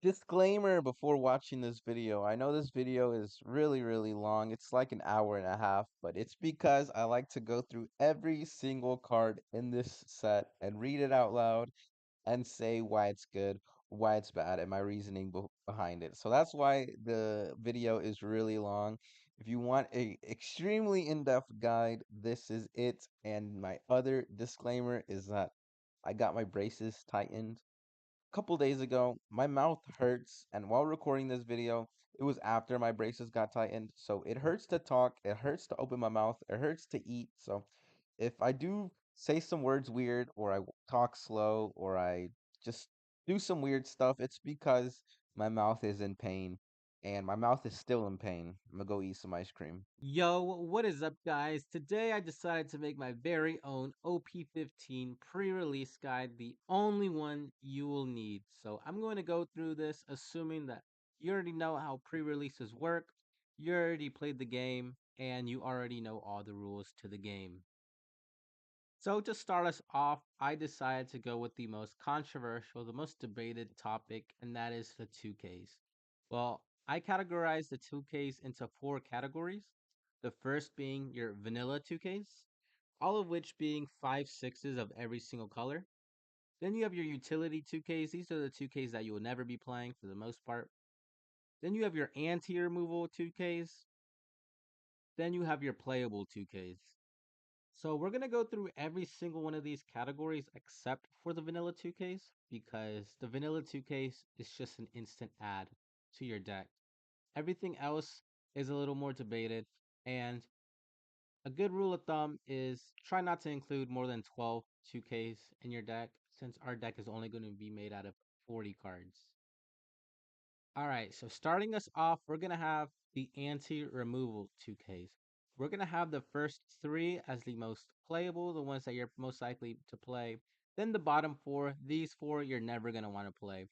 Disclaimer before watching this video. I know this video is really long. It's like an hour and a half, but it's because I like to go through every single card in this set and read it out loud and say why it's good, why it's bad, and my reasoning behind it. So that's why the video is really long. If you want a extremely in-depth guide, this is it. And my other disclaimer is that I got my braces tightened couple days ago. My mouth hurts, and while recording this video, it was after my braces got tightened. So it hurts to talk, it hurts to open my mouth, it hurts to eat. So if I do say some words weird, or I talk slow, or I just do some weird stuff, it's because my mouth is in pain, and my mouth is still in pain. I'm gonna go eat some ice cream. Yo, what is up, guys? Today I decided to make my very own OP15 pre-release guide, the only one you will need. So I'm going to go through this assuming that you already know how pre-releases work, you already played the game, and you already know all the rules to the game. So to start us off, I decided to go with the most controversial, the most debated topic, and that is the 2Ks. Well, I categorize the 2Ks into four categories. The first being your vanilla 2Ks, all of which being 5/6 of every single color. Then you have your utility 2Ks. These are the 2Ks that you will never be playing for the most part. Then you have your anti-removal 2Ks. Then you have your playable 2Ks. So we're going to go through every single one of these categories except for the vanilla 2Ks because the vanilla 2Ks is just an instant add to your deck. Everything else is a little more debated, and a good rule of thumb is try not to include more than 12 2Ks in your deck since our deck is only going to be made out of 40 cards. All right, so starting us off, we're going to have the anti-removal 2Ks. We're going to have the first three as the most playable, the ones that you're most likely to play. Then the bottom four, these four you're never going to want to play.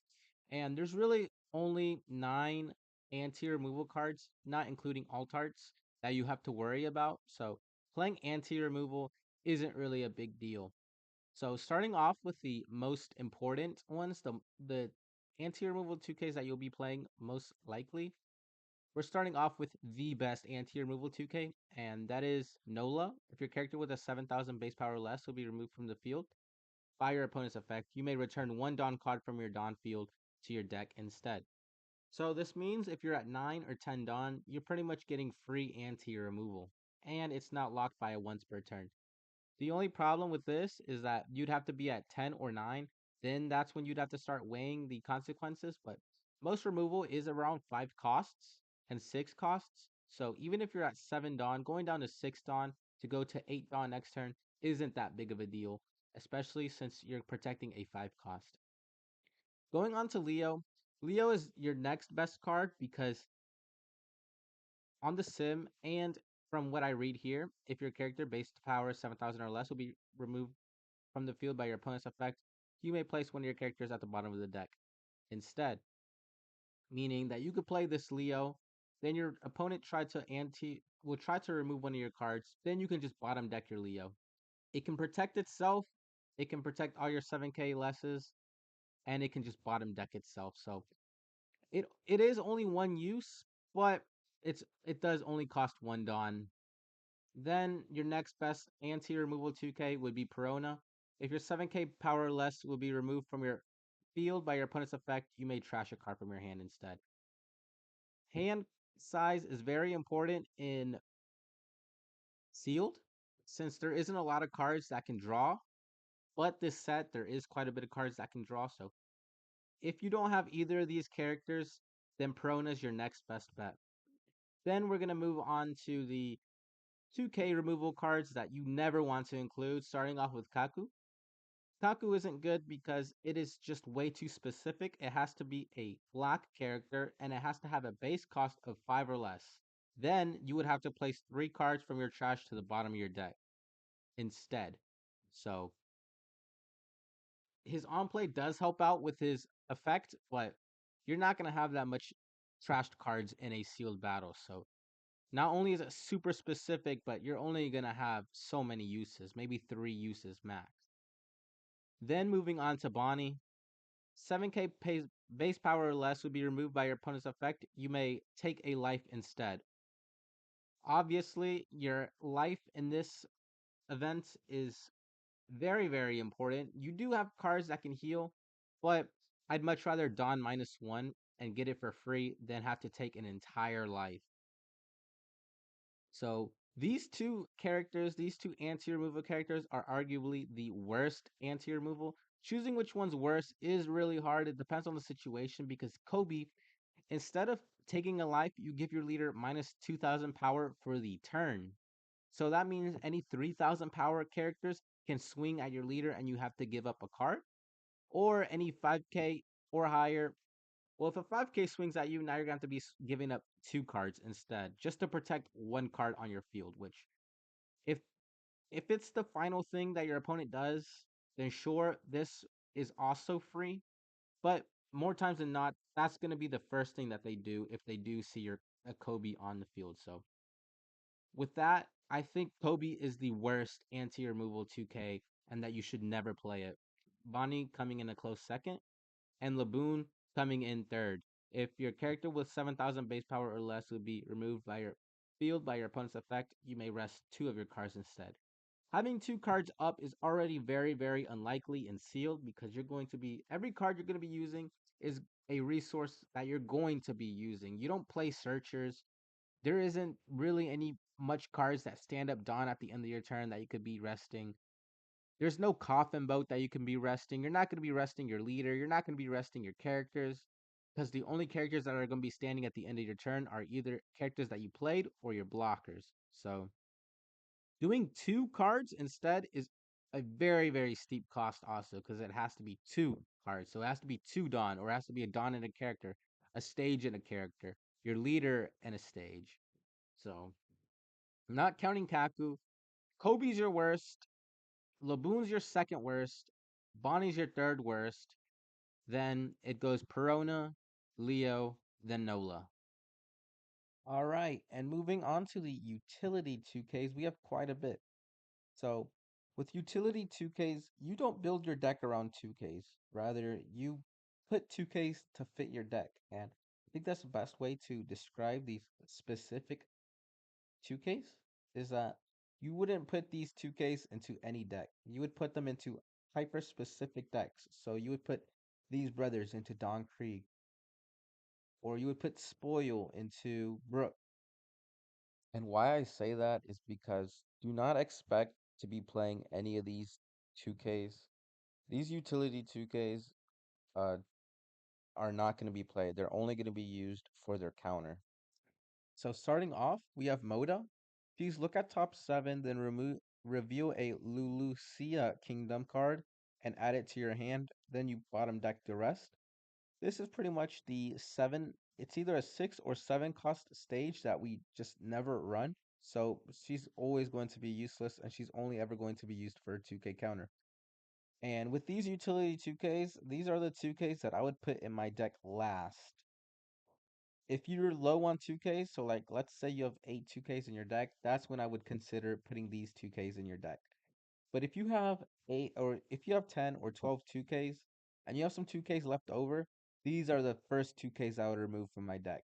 And there's really only 9 anti-removal cards, not including alt arts, that you have to worry about. So playing anti-removal isn't really a big deal. So starting off with the most important ones, the anti-removal 2Ks that you'll be playing most likely. We're starting off with the best anti-removal 2K, and that is Nola. If your character with a 7,000 base power or less will be removed from the field by your opponent's effect, you may return one Dawn card from your Dawn field to your deck instead. So this means if you're at 9 or 10 Dawn, you're pretty much getting free anti-removal, and it's not locked by a once per turn. The only problem with this is that you'd have to be at 10 or 9. Then that's when you'd have to start weighing the consequences. But most removal is around 5 costs and 6 costs. So even if you're at 7 Dawn, going down to 6 Dawn to go to 8 Dawn next turn isn't that big of a deal, especially since you're protecting a 5 cost. Going on to Leo. Leo is your next best card because on the sim and from what I read here, if your character base power 7,000 or less will be removed from the field by your opponent's effect, you may place one of your characters at the bottom of the deck instead, meaning that you could play this Leo, then your opponent will try to remove one of your cards, then you can just bottom deck your Leo. It can protect itself, it can protect all your 7K lesses, and it can just bottom deck itself. So it is only one use, but it does only cost one Dawn. Then your next best anti-removal 2K would be Perona. If your 7K power or less will be removed from your field by your opponent's effect, you may trash a card from your hand instead. Hand size is very important in sealed, since there isn't a lot of cards that can draw, but this set there is quite a bit of cards that can draw. So if you don't have either of these characters, then Perona is your next best bet. Then we're gonna move on to the 2K removal cards that you never want to include, starting off with Kaku. Kaku isn't good because it is just way too specific. It has to be a black character and it has to have a base cost of 5 or less. Then you would have to place 3 cards from your trash to the bottom of your deck instead. So his on play does help out with his effect, but you're not going to have that much trashed cards in a sealed battle. So not only is it super specific, but you're only going to have so many uses, maybe 3 uses max. Then moving on to Bonnie. 7k base power or less would be removed by your opponent's effect. You may take a life instead. Obviously, your life in this event is very, very important. You do have cards that can heal, but I'd much rather Dawn -1 and get it for free than have to take an entire life. So these two characters, these two anti-removal characters are arguably the worst anti-removal. Choosing which one's worse is really hard. It depends on the situation because Kobe, instead of taking a life, you give your leader -2000 power for the turn. So that means any 3000 power characters can swing at your leader and you have to give up a card. Or any 5k or higher. Well, if a 5k swings at you, now you're going to have to be giving up 2 cards instead, just to protect 1 card on your field. Which, if if it's the final thing that your opponent does, then sure, this is also free. But more times than not, that's going to be the first thing that they do if they do see your a Kobe on the field. So with that, I think Kobe is the worst anti-removal 2K, and that you should never play it. Bonnie coming in a close second, and Laboon coming in third. If your character with 7,000 base power or less would be removed by your field by your opponent's effect, you may rest 2 of your cards instead. Having 2 cards up is already very, very unlikely and sealed because you're going to be, every card you're going to be using is a resource that you're going to be using. You don't play searchers. There isn't really any much cards that stand up Dawn at the end of your turn that you could be resting. There's no coffin boat that you can be resting. You're not going to be resting your leader. You're not going to be resting your characters because the only characters that are going to be standing at the end of your turn are either characters that you played or your blockers. So doing 2 cards instead is a very, very steep cost also because it has to be 2 cards. So it has to be 2 Dawn, or it has to be a Dawn and a character, a stage and a character, your leader and a stage. So not counting Kaku, Kobe's your worst, Laboon's your second worst, Bonnie's your third worst. Then it goes Perona, Leo, then Nola. All right, and moving on to the utility 2Ks, we have quite a bit. So, with utility 2Ks, you don't build your deck around 2Ks. Rather, you put 2Ks to fit your deck. And I think that's the best way to describe these specific 2Ks is that you wouldn't put these 2Ks into any deck. You would put them into hyper specific decks. So, you would put these brothers into Don Krieg, or you would put Spoil into Brook. And why I say that is because do not expect to be playing any of these 2Ks. These utility 2Ks uh, are not going to be played. They're only going to be used for their counter. So starting off, we have Moda. Please look at top 7, then reveal a Lulusia Kingdom card and add it to your hand. Then you bottom deck the rest. This is pretty much the 7. It's either a 6 or 7 cost stage that we just never run. So she's always going to be useless and she's only ever going to be used for a 2K counter. And with these utility 2Ks, these are the 2Ks that I would put in my deck last. If you're low on 2Ks, so like let's say you have 8 2Ks in your deck, that's when I would consider putting these 2Ks in your deck. But if you have 8 or if you have 10 or 12 2Ks and you have some 2Ks left over, these are the first 2Ks I would remove from my deck.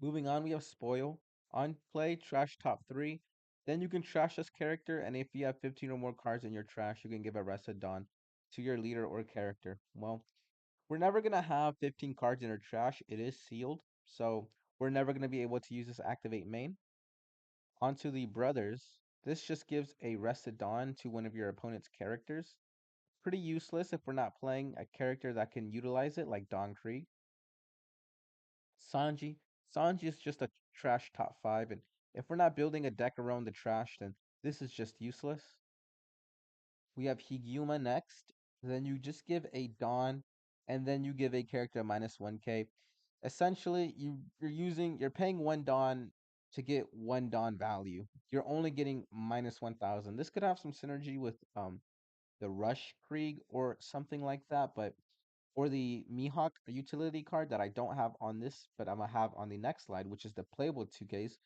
Moving on, we have Spoil. On play, trash top 3. Then you can trash this character, and if you have 15 or more cards in your trash, you can give a Rested Dawn to your leader or character. Well, we're never going to have 15 cards in our trash. It is sealed, so we're never going to be able to use this activate main. Onto the brothers. This just gives a Rested Dawn to one of your opponent's characters. Pretty useless if we're not playing a character that can utilize it, like Don Krieg. Sanji. Sanji is just a trash top 5, and if we're not building a deck around the trash, then this is just useless. We have Higuma next. Then you just give a Dawn, and then you give a character minus 1k. Essentially, you're paying 1 Dawn to get 1 Dawn value. You're only getting minus 1000. This could have some synergy with the Rush Krieg or something like that, but or the Mihawk utility card that I don't have on this, but I'm gonna have on the next slide, which is the playable 2Ks.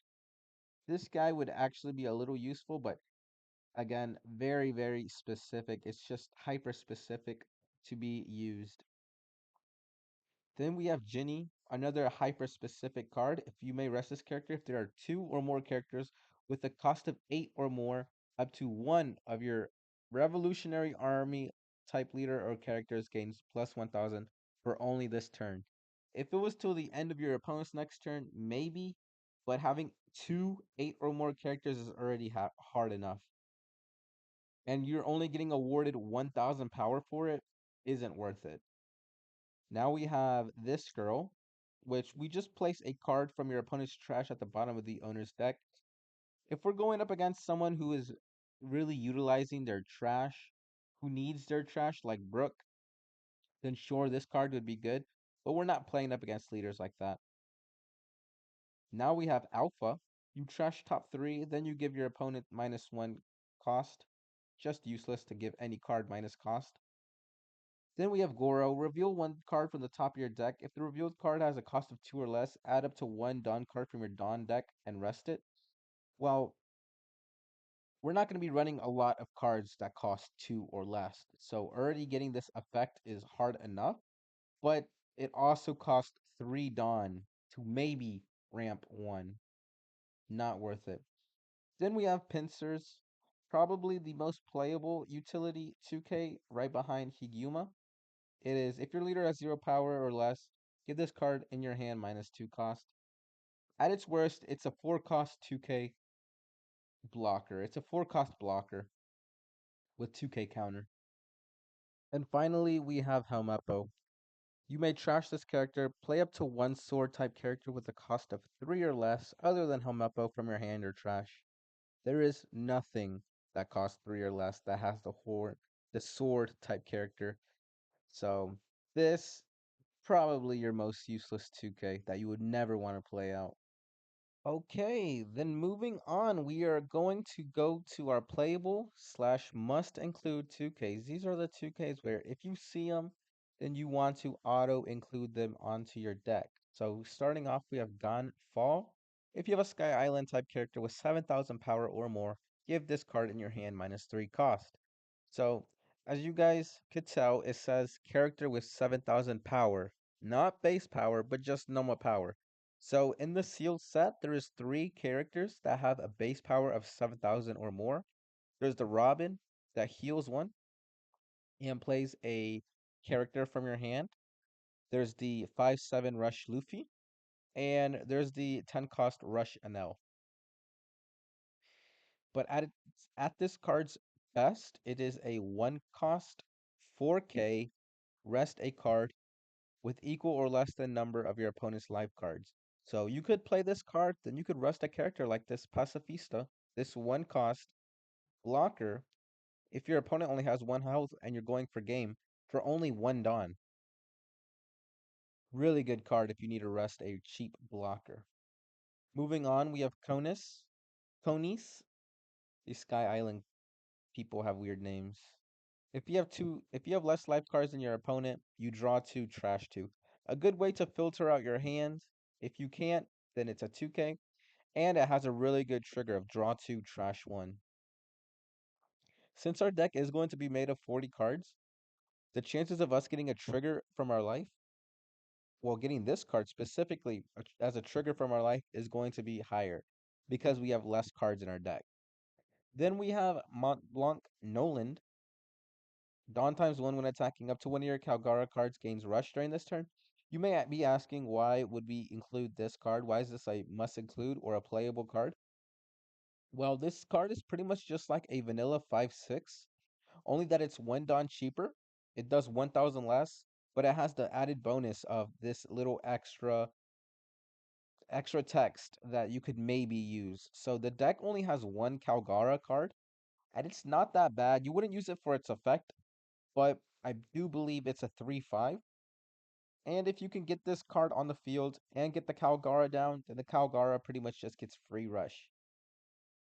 This guy would actually be a little useful, but again, very, very specific. It's just hyper specific to be used. Then we have Ginny, another hyper-specific card. If you may rest this character, if there are two or more characters with a cost of 8 or more, up to one of your Revolutionary Army type leader or characters gains plus 1000 for only this turn. If it was till the end of your opponent's next turn, maybe, but having two 8 or more characters is already hard enough. And you're only getting awarded 1000 power for it, isn't worth it. Now we have this girl, which we just place a card from your opponent's trash at the bottom of the owner's deck. If we're going up against someone who is really utilizing their trash, who needs their trash, like Brooke, then sure, this card would be good. But we're not playing up against leaders like that. Now we have Alpha. You trash top three, then you give your opponent -1 cost. Just useless to give any card minus cost. Then we have Goro. Reveal one card from the top of your deck. If the revealed card has a cost of 2 or less, add up to one Dawn card from your Dawn deck and rest it. Well, we're not going to be running a lot of cards that cost 2 or less. So already getting this effect is hard enough, but it also costs 3 Dawn to maybe ramp 1. Not worth it. Then we have Pincers, probably the most playable utility 2K right behind Higuma. It is, if your leader has 0 power or less, give this card in your hand -2 cost. At its worst, it's a 4 cost 2K blocker. It's a 4 cost blocker with 2K counter. And finally, we have Helmeppo. You may trash this character, play up to one sword type character with a cost of 3 or less, other than Helmeppo from your hand or trash. There is nothing that costs 3 or less that has the sword type character. So this probably your most useless 2K that you would never want to play out. Okay, then moving on, we are going to go to our playable slash must include 2Ks. These are the 2Ks where if you see them, then you want to auto include them onto your deck. So starting off, we have Gone Fall. If you have a Sky Island type character with 7,000 power or more, give this card in your hand -3 cost. So as you guys could tell, it says character with 7,000 power, not base power, but just normal power. So in the sealed set, there is 3 characters that have a base power of 7,000 or more. There's the Robin that heals 1 and plays a character from your hand. There's the 5/7 Rush Luffy, and there's the 10 cost Rush Anel. But at this card's best, it is a 1 cost 4K rest a card with equal or less than number of your opponent's life cards. So you could play this card, then you could rest a character like this Pacifista, this 1 cost blocker, if your opponent only has 1 health and you're going for game, for only 1 Dawn. Really good card if you need to rest a cheap blocker. Moving on, we have Conus. Conis. These Sky Island people have weird names. If you have less life cards than your opponent, you draw 2, trash 2. A good way to filter out your hands. If you can't, then it's a 2K, and it has a really good trigger of draw 2, trash 1. Since our deck is going to be made of 40 cards, the chances of us getting a trigger from our life, well, getting this card specifically as a trigger from our life is going to be higher because we have less cards in our deck. Then we have Mont Blanc Noland. Dawn times 1 when attacking. Up to one of your Calgara cards gains rush during this turn. You may be asking why would we include this card? Why is this a must include or a playable card? Well, this card is pretty much just like a vanilla 5/6, only that it's 1 Dawn cheaper. It does 1,000 less, but it has the added bonus of this little extra text that you could maybe use. So the deck only has 1 Calgara card, and it's not that bad. You wouldn't use it for its effect, but I do believe it's a 3/5. And if you can get this card on the field and get the Calgara down, then the Calgara pretty much just gets free rush.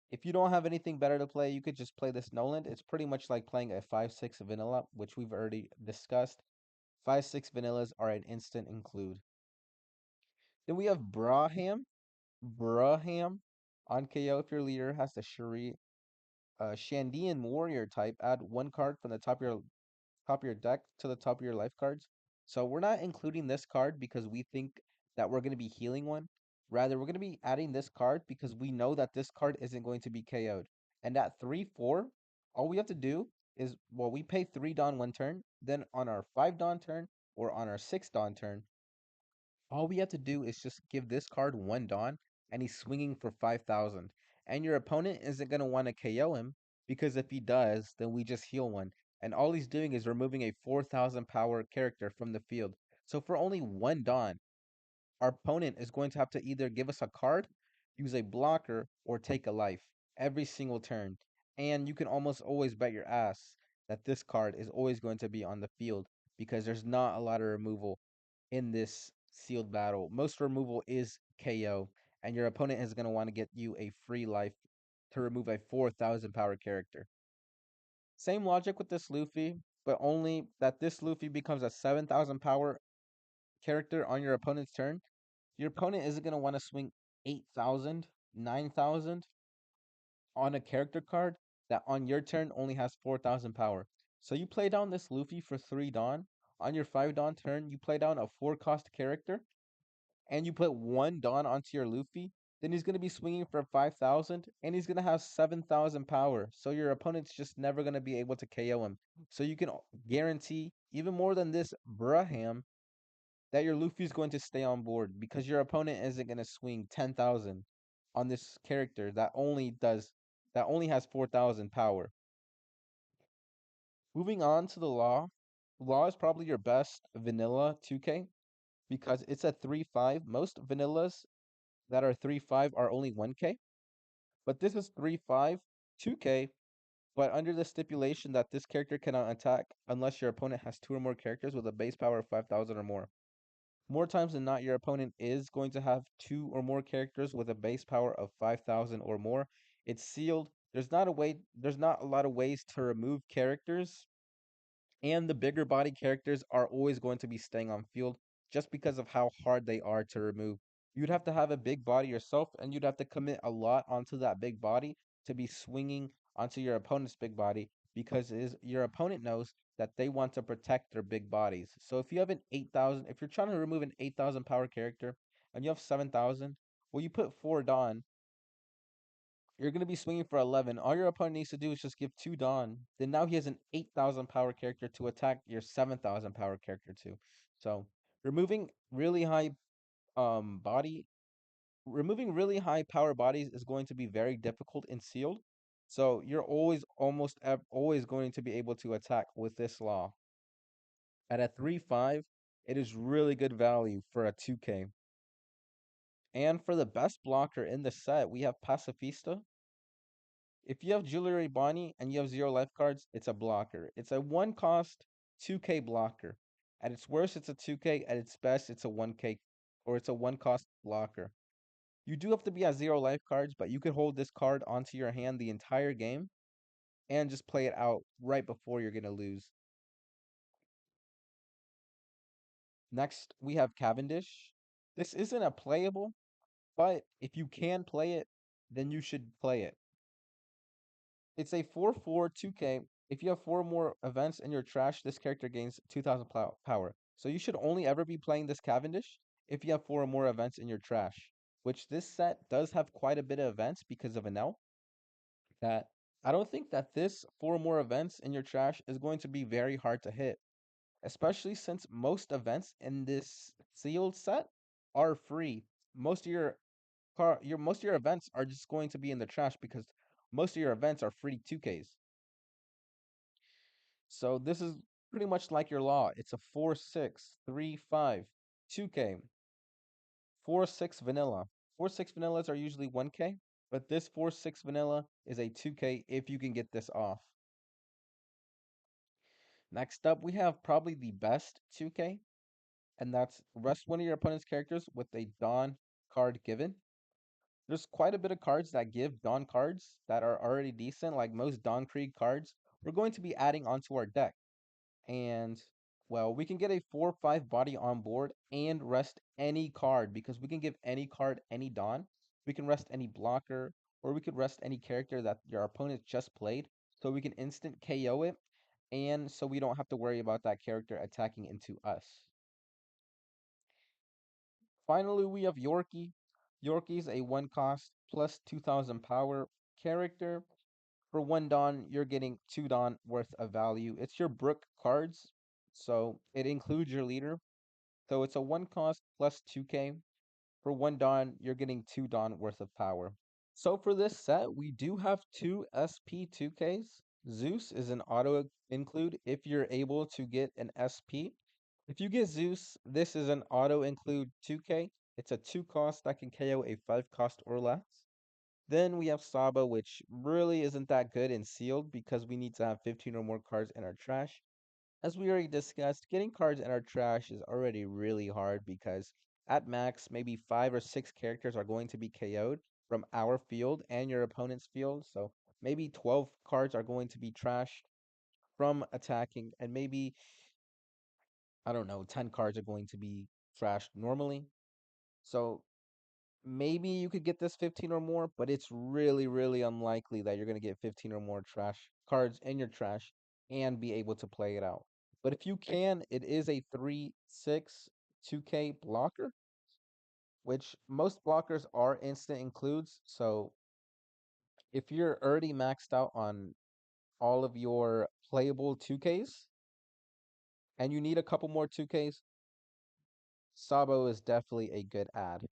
If you don't have anything better to play, you could just play this Noland. It's pretty much like playing a 5/6 vanilla, which we've already discussed. 5/6 vanillas are an instant include. Then we have Braham. Braham on KO if your leader has the Shandian warrior type, add 1 card from the top of your deck to the top of your life cards. So we're not including this card because we think that we're going to be healing one. Rather, we're going to be adding this card because we know that this card isn't going to be KO'd. And at 3/4, all we have to do is, well, we pay 3 Dawn one turn. Then on our 5 Dawn turn or on our 6 Dawn turn, all we have to do is just give this card 1 Dawn and he's swinging for 5,000. And your opponent isn't going to want to KO him because if he does, then we just heal one. And all he's doing is removing a 4,000 power character from the field. So for only 1 Dawn, our opponent is going to have to either give us a card, use a blocker, or take a life every single turn. And you can almost always bet your ass that this card is always going to be on the field because there's not a lot of removal in this sealed battle. Most removal is KO, and your opponent is going to want to get you a free life to remove a 4,000 power character. Same logic with this Luffy, but only that this Luffy becomes a 7,000 power character on your opponent's turn. Your opponent isn't going to want to swing 8,000, 9,000 on a character card that on your turn only has 4,000 power. So you play down this Luffy for 3 Dawn. On your 5 Dawn turn, you play down a 4 cost character and you put 1 Dawn onto your Luffy, then he's going to be swinging for 5,000 and he's going to have 7,000 power. So your opponent's just never going to be able to KO him. So you can guarantee, even more than this Braham, that your Luffy's going to stay on board because your opponent isn't going to swing 10,000 on this character that only has 4,000 power. Moving on to the Law. Law is probably your best vanilla 2K because it's a 3/5. Most vanillas that are 3/5 are only 1K, but this is 3/5 2K, but under the stipulation that this character cannot attack unless your opponent has 2 or more characters with a base power of 5,000 or more. More times than not, your opponent is going to have 2 or more characters with a base power of 5,000 or more. It's sealed. There's not a lot of ways to remove characters, and the bigger body characters are always going to be staying on field just because of how hard they are to remove. You'd have to have a big body yourself, and you'd have to commit a lot onto that big body to be swinging onto your opponent's big body because your opponent knows that they want to protect their big bodies. So if you're trying to remove an 8,000 power character and you have 7,000, well, you put 4 Dawn, you're going to be swinging for 11. All your opponent needs to do is just give 2 Dawn. Then now he has an 8,000 power character to attack your 7,000 power character too. So removing really high body, removing really high power bodies is going to be very difficult in sealed. So you're always going to be able to attack with this law. At a 3/5, it is really good value for a 2K. And for the best blocker in the set, we have Pacifista. If you have Jewelry Bonnie and you have 0 life cards, it's a blocker. It's a 1 cost 2K blocker. At its worst, it's a 2K. At its best, it's a 1K or it's a 1 cost blocker. You do have to be at 0 life cards, but you could hold this card onto your hand the entire game and just play it out right before you're going to lose. Next, we have Cavendish. This isn't a playable, but if you can play it, then you should play it. It's a 4/4 2K. If you have 4 more events in your trash, this character gains 2,000 power. So you should only ever be playing this Cavendish if you have 4 or more events in your trash, which this set does have quite a bit of events because of an L. That I don't think that this 4 or more events in your trash is going to be very hard to hit, especially since most events in this sealed set are free. Most of most of your events are just going to be in the trash because most of your events are free 2Ks. So this is pretty much like your law. It's a 4/6, 3/5, 2K, 4/6 vanilla. 4/6 vanillas are usually 1K, but this 4/6 vanilla is a 2K if you can get this off. Next up, we have probably the best 2K, and that's rest one of your opponent's characters with a Dawn card given. There's quite a bit of cards that give Dawn cards that are already decent, like most Dawn Krieg cards. We're going to be adding onto our deck. And well, we can get a 4/5 body on board and rest any card because we can give any card any Dawn. We can rest any blocker, or we could rest any character that your opponent just played, so we can instant KO it, and so we don't have to worry about that character attacking into us. Finally, we have Yorkie. Yorkie's a one cost plus 2000 power character. For one Dawn, you're getting two Dawn worth of value. It's your Brook cards, so it includes your leader. So it's a one cost plus 2k. For one Dawn, you're getting two Dawn worth of power. So for this set, we do have two SP2Ks. Zeus is an auto include if you're able to get an SP. If you get Zeus, this is an auto include 2K. It's a 2 cost that can KO a 5 cost or less. Then we have Saba, which really isn't that good in sealed because we need to have 15 or more cards in our trash. As we already discussed, getting cards in our trash is already really hard because at max, maybe 5 or 6 characters are going to be KO'd from our field and your opponent's field. So maybe 12 cards are going to be trashed from attacking, and maybe, I don't know, 10 cards are going to be trashed normally. So maybe you could get this 15 or more, but it's really, really unlikely that you're going to get 15 or more trash cards in your trash and be able to play it out. But if you can, it is a 3/6 2K blocker, which most blockers are instant includes. So if you're already maxed out on all of your playable 2Ks and you need a couple more 2Ks, Sabo is definitely a good add.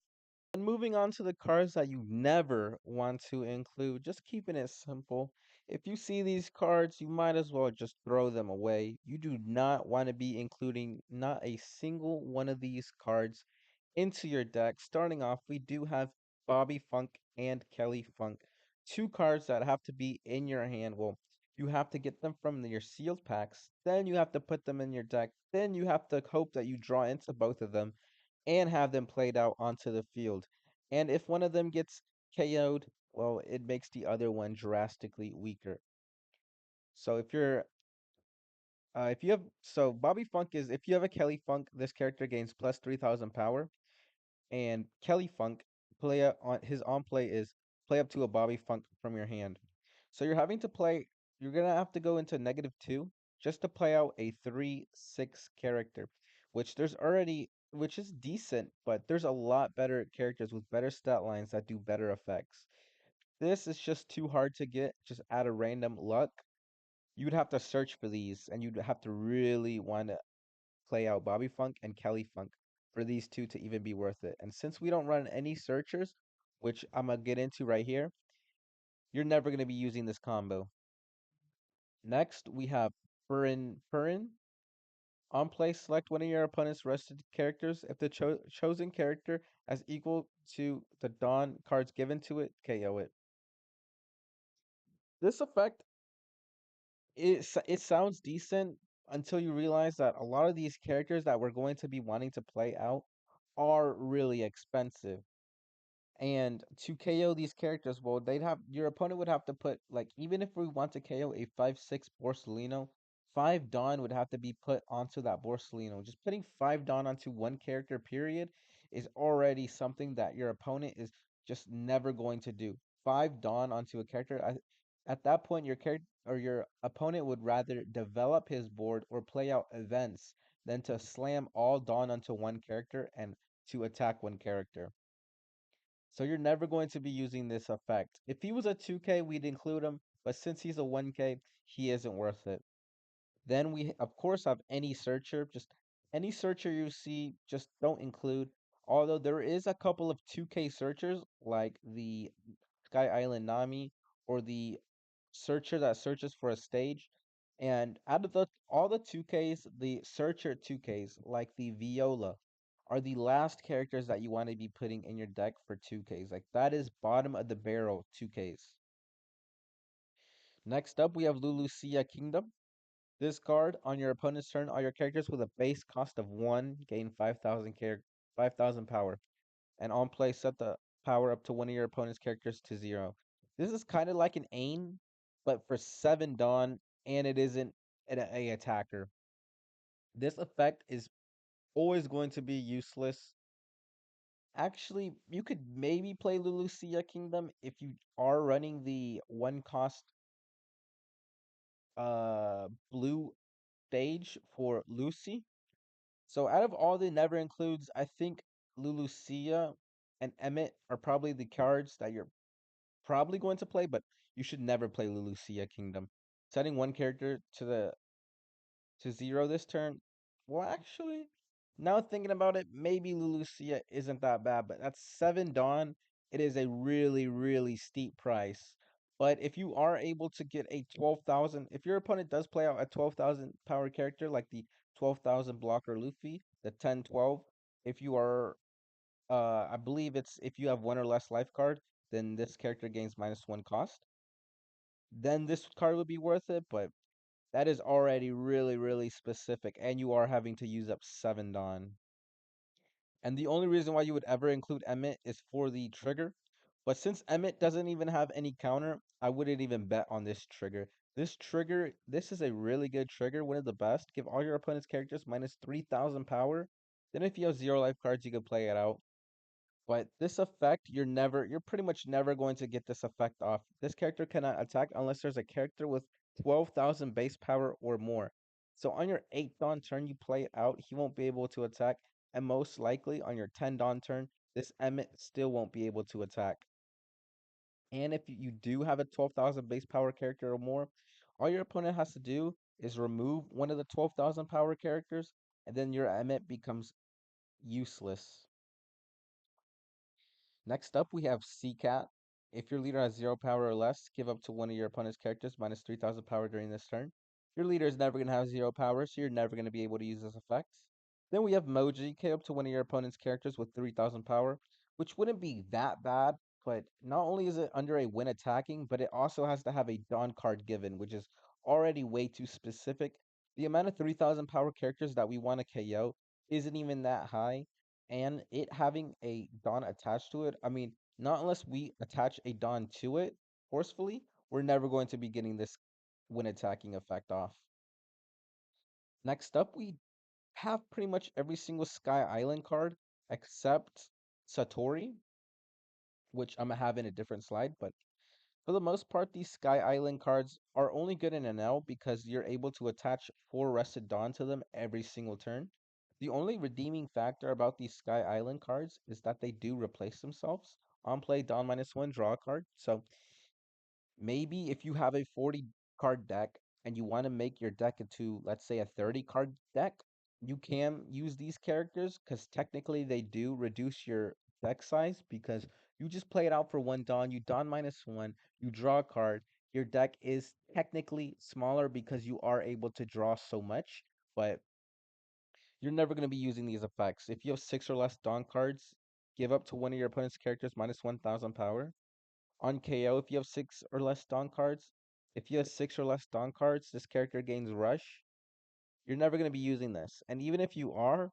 And moving on to the cards that you never want to include, just keeping it simple. If you see these cards, you might as well just throw them away. You do not want to be including not a single one of these cards into your deck. Starting off, we do have Bobby Funk and Kelly Funk. Two cards that have to be in your hand. Well, you have to get them from your sealed packs. Then you have to put them in your deck. Then you have to hope that you draw into both of them and have them played out onto the field. And if one of them gets KO'd, well, it makes the other one drastically weaker. So if you have, so Bobby Funk is, if you have a Kelly Funk, this character gains plus 3000 power. And Kelly Funk, his on play is play up to a Bobby Funk from your hand. So you're gonna have to go into -2 just to play out a 3/6 character, which is decent, but there's a lot better characters with better stat lines that do better effects. This is just too hard to get just out of random luck. You'd have to search for these, and you'd have to really want to play out Bobby Funk and Kelly Funk for these two to even be worth it. And since we don't run any searchers, which I'm gonna get into right here, you're never gonna be using this combo. Next, we have Purin. On play, select one of your opponent's rested characters. If the chosen character has equal to the Dawn cards given to it, KO it. This effect, it sounds decent until you realize that a lot of these characters that we're going to be wanting to play out are really expensive. And to KO these characters, well, your opponent would have to put, like, even if we want to KO a 5/6 Borsellino, 5 Dawn would have to be put onto that Borsellino. Just putting 5 Dawn onto one character, period, is already something that your opponent is just never going to do. 5 Dawn onto a character, at that point, your character or your opponent would rather develop his board or play out events than to slam all Dawn onto one character and to attack one character. So you're never going to be using this effect. If he was a 2K, we'd include him, but since he's a 1K, he isn't worth it. Then we, of course, have any searcher. Just any searcher you see, just don't include. Although there is a couple of 2K searchers, like the Sky Island Nami or the searcher that searches for a stage. And out of all the 2Ks, the searcher 2Ks, like the Viola, are the last characters that you want to be putting in your deck for 2Ks. Like that is bottom of the barrel 2Ks. Next up, we have Lulusia Kingdom. This card on your opponent's turn, all your characters with a base cost of 1 gain 5,000 power. And on play, set the power up to one of your opponent's characters to 0. This is kind of like an Ain, but for 7 Dawn, and it isn't a attacker. This effect is always going to be useless. Actually, you could maybe play Lulusia Kingdom if you are running the one cost blue stage for Lucy. So out of all the never includes, I think Lulucia and Emmett are probably the cards that you're probably going to play, but you should never play Lulucia Kingdom. Setting one character to zero this turn. Well, actually, now thinking about it, maybe Lulucia isn't that bad, but that's 7 Dawn. It is a really, really steep price. But if you are able to get a 12,000, if your opponent does play out a 12,000 power character like the 12,000 blocker Luffy, the 10-12, if you are, I believe it's if you have one or less life card, then this character gains -1 cost. Then this card would be worth it, but that is already really, really specific, and you are having to use up 7 Dawn. And the only reason why you would ever include Emmett is for the trigger. But since Emmett doesn't even have any counter, I wouldn't even bet on this trigger. This trigger, this is a really good trigger, one of the best. Give all your opponent's characters -3,000 power. Then if you have 0 life cards, you can play it out. But this effect, you're pretty much never going to get this effect off. This character cannot attack unless there's a character with 12,000 base power or more. So on your 8 Dawn turn, you play it out, he won't be able to attack. And most likely on your 10 Dawn turn, this Emmett still won't be able to attack. And if you do have a 12,000 base power character or more, all your opponent has to do is remove one of the 12,000 power characters, and then your Emmett becomes useless. Next up, we have Cat. If your leader has 0 power or less, give up to one of your opponent's characters -3,000 power during this turn. Your leader is never going to have 0 power, so you're never going to be able to use this effect. Then we have Moji, K up to one of your opponent's characters with 3,000 power, which wouldn't be that bad, but not only is it under a win attacking, but it also has to have a Dawn card given, which is already way too specific. The amount of 3,000 power characters that we want to KO isn't even that high, and it having a Dawn attached to it, I mean, not unless we attach a Dawn to it forcefully, we're never going to be getting this win attacking effect off. Next up, we have pretty much every single Sky Island card except Satori, which I'm gonna have in a different slide. But for the most part, these Sky Island cards are only good in an L because you're able to attach 4 Rested Dawn to them every single turn. The only redeeming factor about these Sky Island cards is that they do replace themselves. On play, Dawn -1, draw a card. So maybe if you have a 40 card deck and you want to make your deck into, let's say, a 30 card deck, you can use these characters because technically they do reduce your deck size because you just play it out for 1 Dawn, you Dawn -1, you draw a card. Your deck is technically smaller because you are able to draw so much, but you're never going to be using these effects. If you have 6 or less Dawn cards, give up to one of your opponent's characters -1,000 power. On KO, if you have 6 or less Dawn cards, if you have 6 or less Dawn cards, this character gains Rush. You're never going to be using this. And even if you are,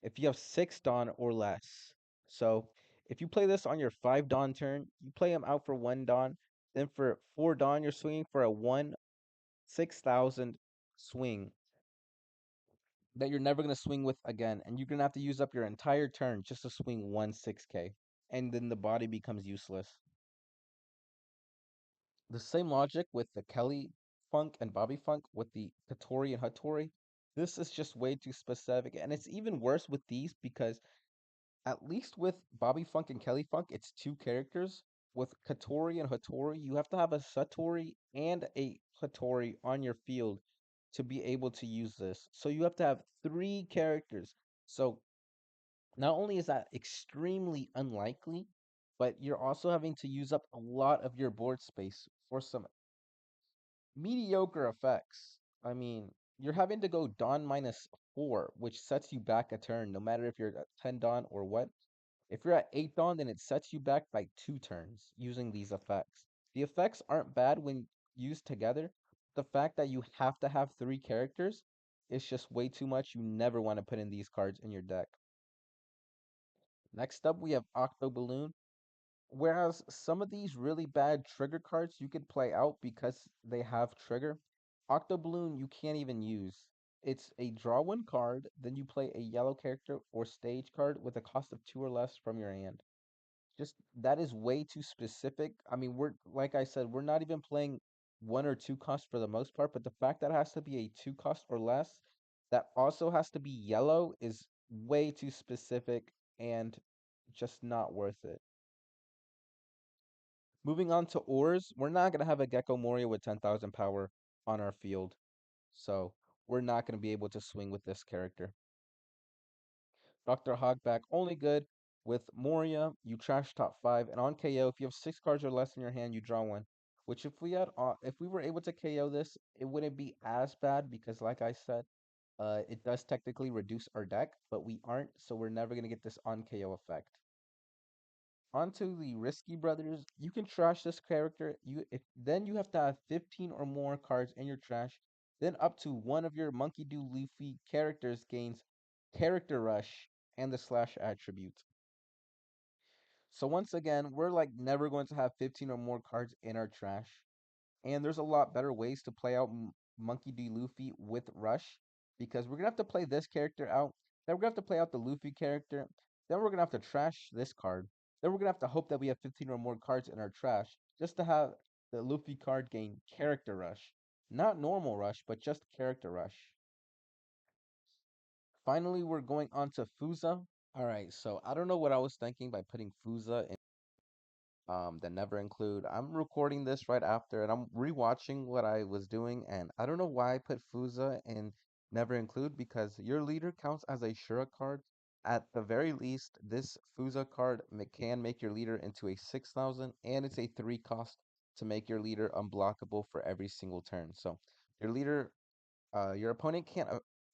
if you have 6 Dawn or less. So if you play this on your 5 Dawn turn, you play him out for 1 Dawn. Then for 4 Dawn, you're swinging for a 6,000 swing that you're never going to swing with again. And you're going to have to use up your entire turn just to swing 1 6K. And then the body becomes useless. The same logic with the Kelly Funk and Bobby Funk with the Katori and Hattori. This is just way too specific, and it's even worse with these because at least with Bobby Funk and Kelly Funk, it's 2 characters. With Katori and Hattori, you have to have a Satori and a Hattori on your field to be able to use this. So you have to have 3 characters. So not only is that extremely unlikely, but you're also having to use up a lot of your board space for some mediocre effects. I mean, you're having to go Dawn -4, which sets you back a turn, no matter if you're at 10 Dawn or what. If you're at 8 Dawn, then it sets you back by 2 turns using these effects. The effects aren't bad when used together. The fact that you have to have 3 characters is just way too much. You never want to put in these cards in your deck. Next up, we have Octo Balloon. Whereas some of these really bad trigger cards you could play out because they have trigger, Octo Balloon you can't even use. It's a draw 1 card, then you play a yellow character or stage card with a cost of 2 or less from your hand. Just that is way too specific. I mean, we're like I said, we're not even playing 1 or 2 cost for the most part, but the fact that it has to be a 2 cost or less, that also has to be yellow is way too specific. and just not worth it. Moving on to ores, we're not going to have a Gecko Moria with 10,000 power on our field, so we're not going to be able to swing with this character. Dr. Hogback only good with Moria, you trash top 5, and on KO, if you have 6 cards or less in your hand, you draw one. Which if we were able to KO this, it wouldn't be as bad because like I said, it does technically reduce our deck, but we aren't, so we're never going to get this on KO effect. Onto the Risky Brothers. You can trash this character. Then you have to have 15 or more cards in your trash. Then up to one of your Monkey Do Luffy characters gains Character Rush and the Slash attribute. So once again, we're like never going to have 15 or more cards in our trash. And there's a lot better ways to play out Monkey D. Luffy with Rush because we're gonna have to play this character out. Then we're gonna have to play out the Luffy character. Then we're gonna have to trash this card. Then we're gonna have to hope that we have 15 or more cards in our trash just to have the Luffy card gain Character Rush. Not normal Rush, but just Character Rush. Finally, we're going on to Fusa. Alright, so I don't know what I was thinking by putting Fusa in that never include. I'm recording this right after and I'm rewatching what I was doing and I don't know why I put Fusa in never include because your leader counts as a Shura card. At the very least, this Fusa card can make your leader into a 6,000 and it's a 3 cost to make your leader unblockable for every single turn. So your leader your opponent can't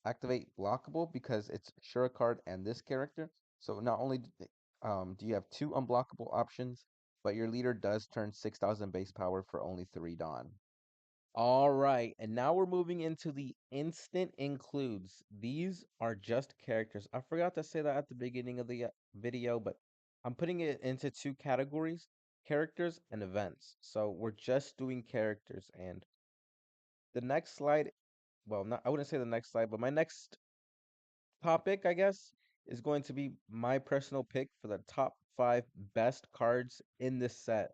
activate blockable because it's Shura card and this character. So not only do you have 2 unblockable options, but your leader does turn 6,000 base power for only 3 Dawn. All right, and now we're moving into the instant includes. These are just characters. I forgot to say that at the beginning of the video, but I'm putting it into 2 categories, characters and events. So we're just doing characters and the next slide, well, not I wouldn't say the next slide, but my next topic, I guess, is going to be my personal pick for the top 5 best cards in this set.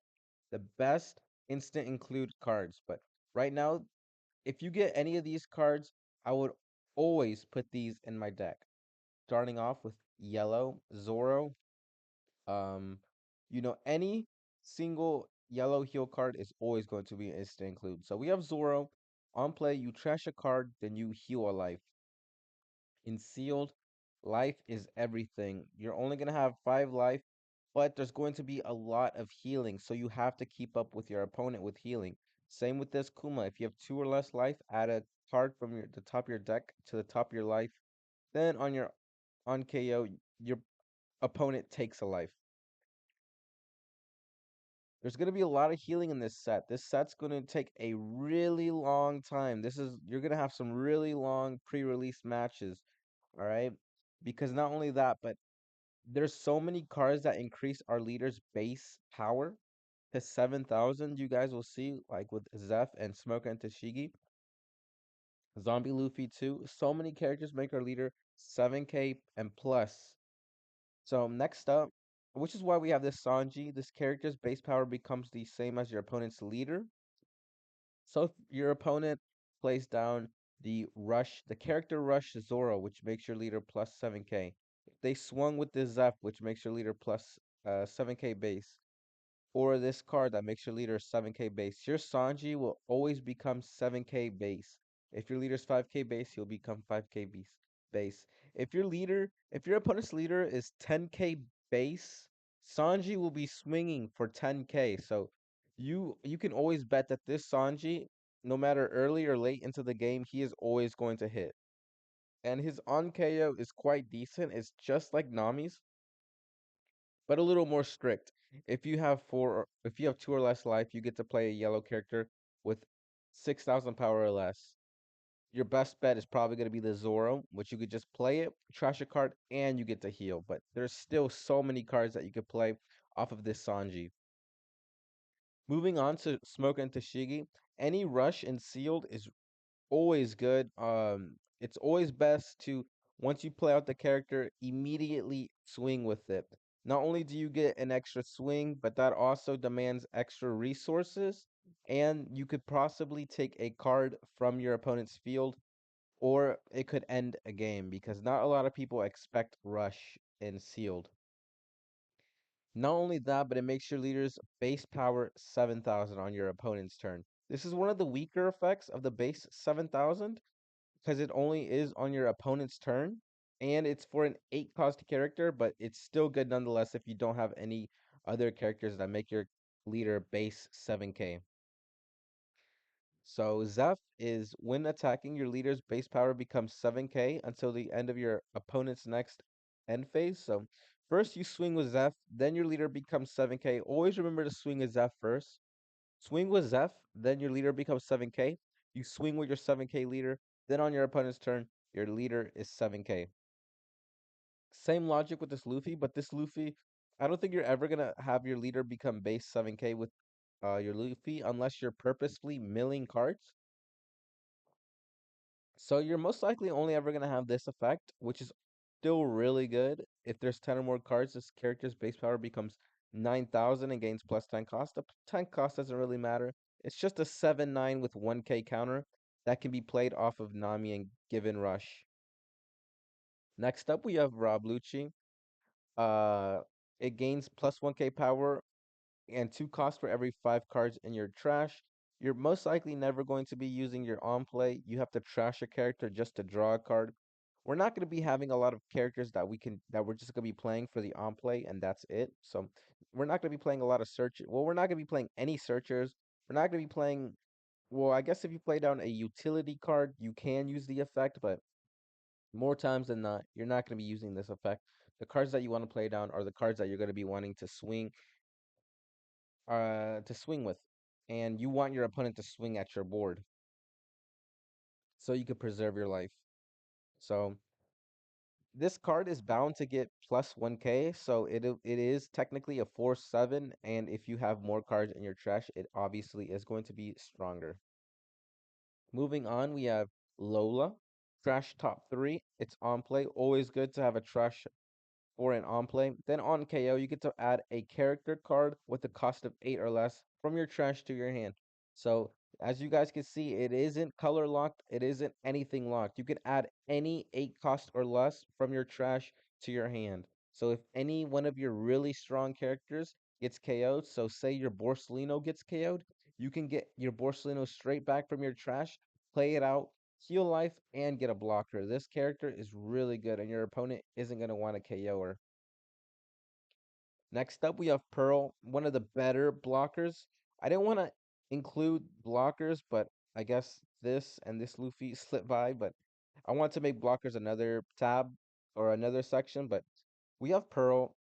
The best instant include cards. But right now, if you get any of these cards, I would always put these in my deck. Starting off with yellow, Zoro. Um, any single yellow heal card is always going to be an instant include. So we have Zoro. On play, you trash a card, then you heal a life. In sealed, life is everything. You're only going to have 5 life, but there's going to be a lot of healing, so you have to keep up with your opponent with healing. Same with this Kuma. If you have 2 or less life, add a card from the top of your deck to the top of your life. Then on KO, your opponent takes a life. There's going to be a lot of healing in this set. This set's going to take a really long time. You're going to have some really long pre-release matches, all right? Because not only that, but there's so many cards that increase our leader's base power to 7,000. You guys will see, like with Zeph and Smoke and Tashigi. Zombie Luffy too. So many characters make our leader 7k and plus. So next up, which is why we have this Sanji. This character's base power becomes the same as your opponent's leader. So if your opponent plays down the character Rush Zoro, which makes your leader plus 7k. If they swung with the Zeph, which makes your leader plus 7k base, or this card that makes your leader 7k base, your Sanji will always become 7k base. If your leader's 5k base, he'll become 5k base. If your opponent's leader is 10k base, Sanji will be swinging for 10k. So you can always bet that this Sanji, no matter early or late into the game, he is always going to hit. And his on KO is quite decent. It's just like Nami's, but a little more strict. If you have 2 or less life, you get to play a yellow character with 6,000 power or less. Your best bet is probably going to be the Zoro, which you could just play it, trash a card, and you get to heal. But there's still so many cards that you could play off of this Sanji. Moving on to Smoke and Tashigi, any rush and sealed is always good. It's always best to once you play out the character, immediately swing with it. Not only do you get an extra swing, but that also demands extra resources, and you could possibly take a card from your opponent's field, or it could end a game because not a lot of people expect rush in sealed. Not only that, but it makes your leader's base power 7,000 on your opponent's turn. This is one of the weaker effects of the base 7,000 because it only is on your opponent's turn, and it's for an 8 cost character, but it's still good nonetheless if you don't have any other characters that make your leader base 7k. So Zeph is when attacking, your leader's base power becomes 7k until the end of your opponent's next end phase. So first you swing with Zeph, then your leader becomes 7k. Always remember to swing with Zeph first. Swing with Zeph, then your leader becomes 7k. You swing with your 7k leader, then on your opponent's turn, your leader is 7k. Same logic with this Luffy, but this Luffy, I don't think you're ever gonna have your leader become base 7k with your Luffy unless you're purposefully milling cards. So you're most likely only ever going to have this effect, which is still really good. If there's 10 or more cards, this character's base power becomes 9,000 and gains plus 10 cost. The 10 cost doesn't really matter. It's just a 7/9 with 1k counter that can be played off of Nami and Given Rush. Next up, we have Rob Lucci. Uh, it gains plus 1k power and 2 costs for every 5 cards in your trash. You're most likely never going to be using your on play. You have to trash a character just to draw a card. We're not going to be having a lot of characters that we're just going to be playing for the on play and that's it. So we're not going to be playing a lot of search. Well, we're not going to be playing any searchers. We're not going to be playing. Well, I guess if you play down a utility card, you can use the effect, but more times than not, you're not going to be using this effect. The cards that you want to play down are the cards that you're going to be wanting to swing with, and you want your opponent to swing at your board so you could preserve your life. So this card is bound to get plus 1k, so it is technically a 4/7, and if you have more cards in your trash, it obviously is going to be stronger. Moving on, we have Lola, trash top 3. It's on play. Always good to have a trash for an on play. Then on KO, you get to add a character card with a cost of 8 or less from your trash to your hand. So as you guys can see, it isn't color locked. It isn't anything locked. You can add any 8 cost or less from your trash to your hand. So if any one of your really strong characters gets KO'd, so say your Borsalino gets KO'd, you can get your Borsalino straight back from your trash, play it out, heal life, and get a blocker. This character is really good, and your opponent isn't going to want to KO her. Next up, we have Pearl, one of the better blockers. I didn't want to include blockers, but I guess this and this Luffy slipped by, but I want to make blockers another tab or another section, but we have Pearl.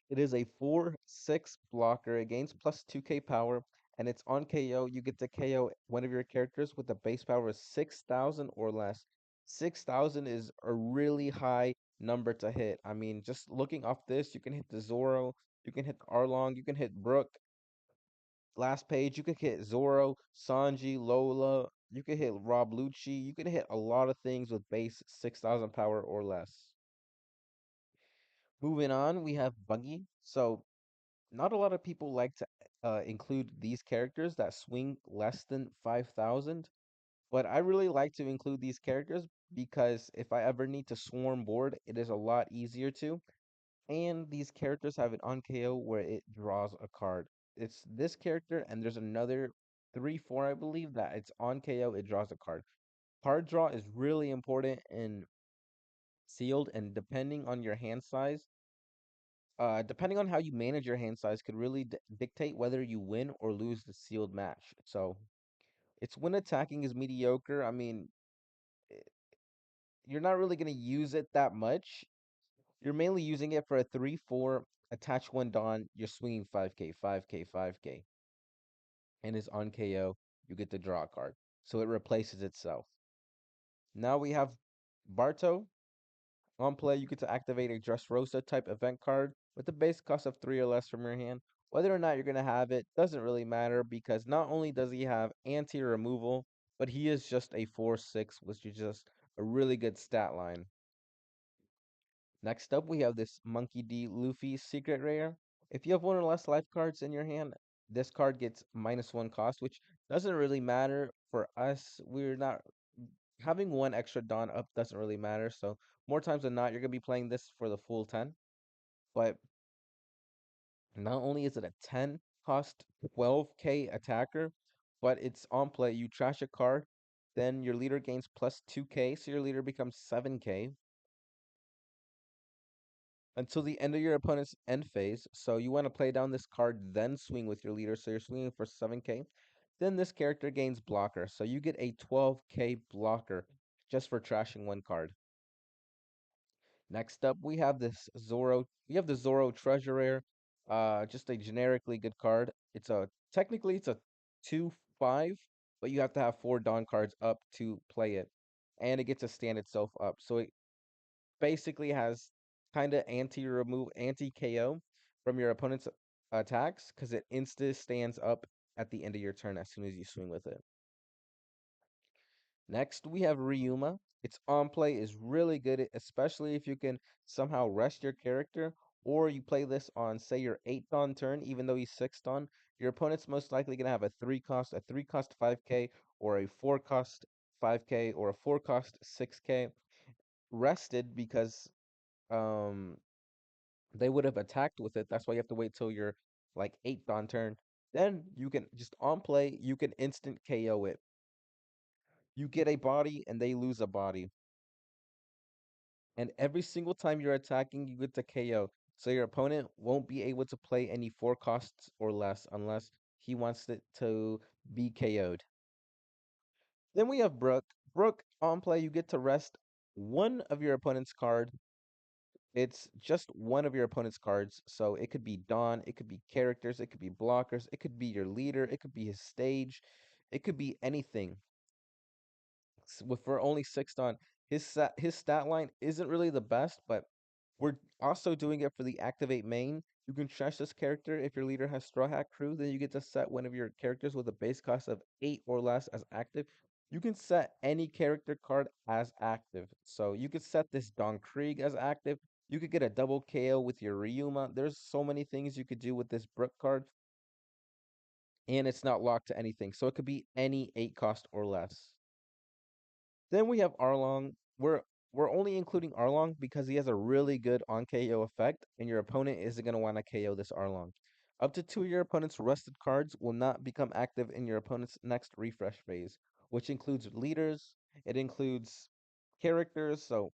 It is a 4/6 blocker. It gains plus 2k power, and it's on KO. You get to KO one of your characters with a base power of 6,000 or less. 6,000 is a really high number to hit. I mean, just looking off this, you can hit the Zoro, you can hit Arlong, you can hit Brook. Last page, you could hit Zoro, Sanji, Lola, you could hit Rob Lucci, you can hit a lot of things with base 6,000 power or less. Moving on, we have Buggy. So not a lot of people like to include these characters that swing less than 5,000, but I really like to include these characters because if I ever need to swarm board, it is a lot easier to. And these characters have an on KO where it draws a card. It's this character, and there's another 3, 4, I believe, that it's on KO, it draws a card. Card draw is really important in sealed, and depending on how you manage your hand size, could really dictate whether you win or lose the sealed match. So it's when attacking is mediocre. I mean, eh, you're not really going to use it that much. You're mainly using it for a 3/4 attach one Dawn. You're swinging 5k, 5k, 5k, and it's on KO. You get to draw a card. So it replaces itself. Now we have Barto. On play, you get to activate a Dressrosa type event card with a base cost of 3 or less from your hand. Whether or not you're going to have it doesn't really matter because not only does he have anti removal, but he is just a 4/6, which is just a really good stat line. Next up, we have this Monkey D Luffy secret rare. If you have 1 or less life cards in your hand, this card gets -1 cost, which doesn't really matter for us. We're not having 1 extra Dawn up doesn't really matter. So more times than not, you're gonna be playing this for the full 10. But Not only is it a 10 cost 12k attacker, but it's on play. You trash a card, then your leader gains plus 2k, so your leader becomes 7k until the end of your opponent's end phase. So you want to play down this card, then swing with your leader. So you're swinging for 7k. Then this character gains blocker. So you get a 12k blocker just for trashing one card. Next up, we have this Zoro. We have the Zoro Treasure Rare. Just a generically good card. It's a technically it's a 2/5, but you have to have 4 Dawn cards up to play it, and it gets to stand itself up. So it basically has kind of anti KO from your opponent's attacks because it insta stands up at the end of your turn as soon as you swing with it. Next, we have Ryuma. Its on play is really good, especially if you can somehow rest your character, or you play this on, say, your 8th on turn, even though he's 6th on. Your opponent's most likely going to have a 3 cost 5k, or a 4 cost 5k, or a 4 cost 6k rested because um they would have attacked with it. That's why you have to wait till your like 8th on turn. Then you can just on play, you can instant KO it. You get a body and they lose a body. And every single time you're attacking, you get to KO. So your opponent won't be able to play any 4 costs or less unless he wants it to be KO'd. Then we have Brook. Brook, on play, you get to rest one of your opponent's card. It's just one of your opponent's cards. So it could be Dawn, it could be characters, it could be blockers, it could be your leader, it could be his stage, it could be anything. With for only 6 Dawn, his stat line isn't really the best, but we're also doing it for the activate main. You can trash this character if your leader has Straw Hat Crew, then you get to set one of your characters with a base cost of 8 or less as active. You can set any character card as active. So you could set this Don Krieg as active. You could get a double KO with your Ryuma. There's so many things you could do with this Brook card, and it's not locked to anything. So it could be any 8 cost or less. Then we have Arlong. We're only including Arlong because he has a really good on KO effect, and your opponent isn't going to want to KO this Arlong. Up to 2 of your opponent's rested cards will not become active in your opponent's next refresh phase, which includes leaders, it includes characters. So,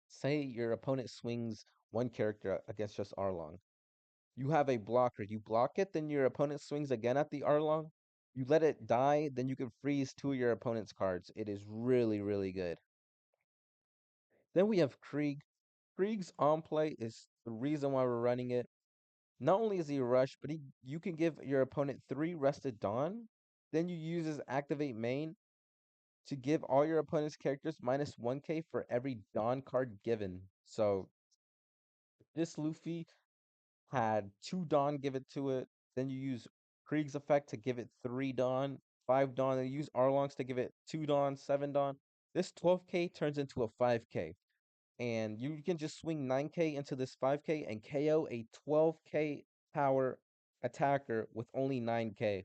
say your opponent swings one character against just Arlong. You have a blocker. You block it, then your opponent swings again at the Arlong. You let it die, then you can freeze 2 of your opponent's cards. It is really, really good. Then we have Krieg. Krieg's on play is the reason why we're running it. Not only is he a rush, but you can give your opponent 3 rested Dawn. Then you use his activate main to give all your opponent's characters minus 1k for every Dawn card given. So this Luffy had 2 Dawn give it to it. Then you use Krieg's effect to give it 3 Dawn, 5 Dawn, and you use Arlong's to give it 2 Dawn, 7 Dawn. This 12k turns into a 5k. And you can just swing 9k into this 5k and KO a 12k power attacker with only 9k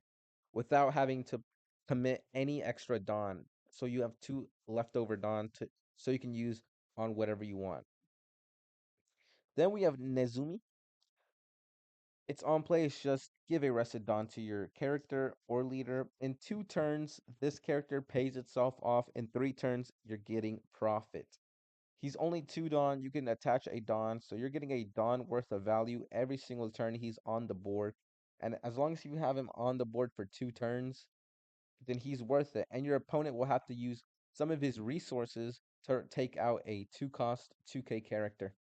without having to commit any extra Dawn. So you have 2 leftover Dawn to so you can use on whatever you want. Then we have Nezumi. Its on play is just give a rested Dawn to your character or leader. In 2 turns, this character pays itself off. In 3 turns, you're getting profit. He's only 2 Dawn. You can attach a Dawn, so you're getting a Dawn worth of value every single turn he's on the board. And as long as you have him on the board for 2 turns, then he's worth it. And your opponent will have to use some of his resources to take out a 2 cost 2k character.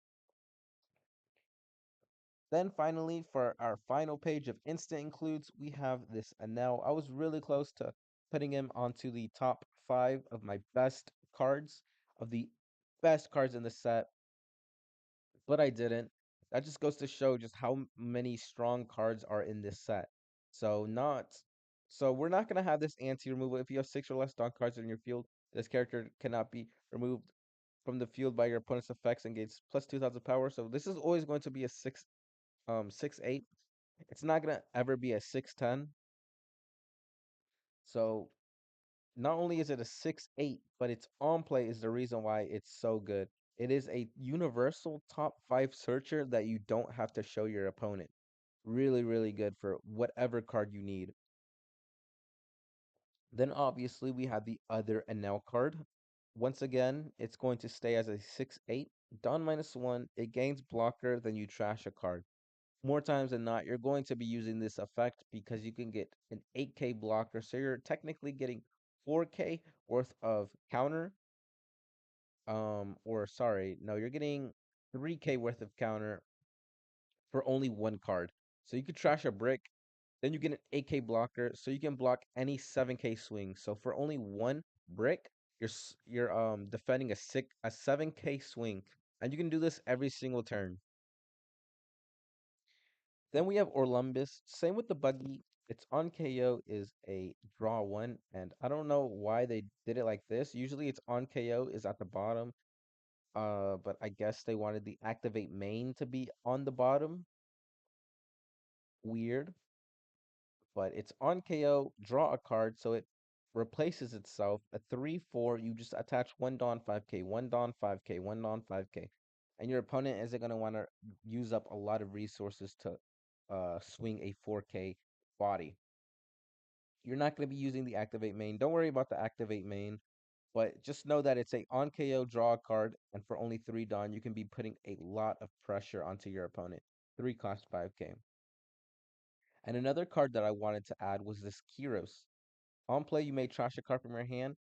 Then finally, for our final page of instant includes, we have this Anel. I was really close to putting him onto the top 5 of my best cards, of the best cards in the set, but I didn't. That just goes to show just how many strong cards are in this set. So not so we're not gonna have this anti-removal. If you have 6 or less Dawn cards in your field, this character cannot be removed from the field by your opponent's effects and gains plus 2,000 power. So this is always going to be a 6/8. It's not gonna ever be a 6/10. So not only is it a 6/8, but its on play is the reason why it's so good. It is a universal top 5 searcher that you don't have to show your opponent. Really, really good for whatever card you need. Then obviously we have the other Enel card. Once again, it's going to stay as a 6/8. Dawn -1, it gains blocker, then you trash a card. More times than not, you're going to be using this effect because you can get an 8K blocker. So you're technically getting 4K worth of counter. Or sorry, no, you're getting 3K worth of counter for only one card. So you could trash a brick, then you get an 8K blocker, so you can block any 7K swing. So for only one brick, you're defending a 7K swing, and you can do this every single turn. Then we have Orlumbus. Same with the buggy. Its on KO is a draw one, and I don't know why they did it like this. Usually its on KO is at the bottom. But I guess they wanted the activate main to be on the bottom. Weird. But it's on KO, draw a card, so it replaces itself. A 3/4, you just attach one Dawn 5K, one Dawn 5K, one Dawn 5K. And your opponent isn't going to want to use up a lot of resources to swing a 4K body. You're not going to be using the activate main. Don't worry about the activate main, but just know that it's a on KO draw a card, and for only 3 Dawn, you can be putting a lot of pressure onto your opponent. 3 cost 5K. And another card that I wanted to add was this Kyros. On play, you may trash a card from your hand,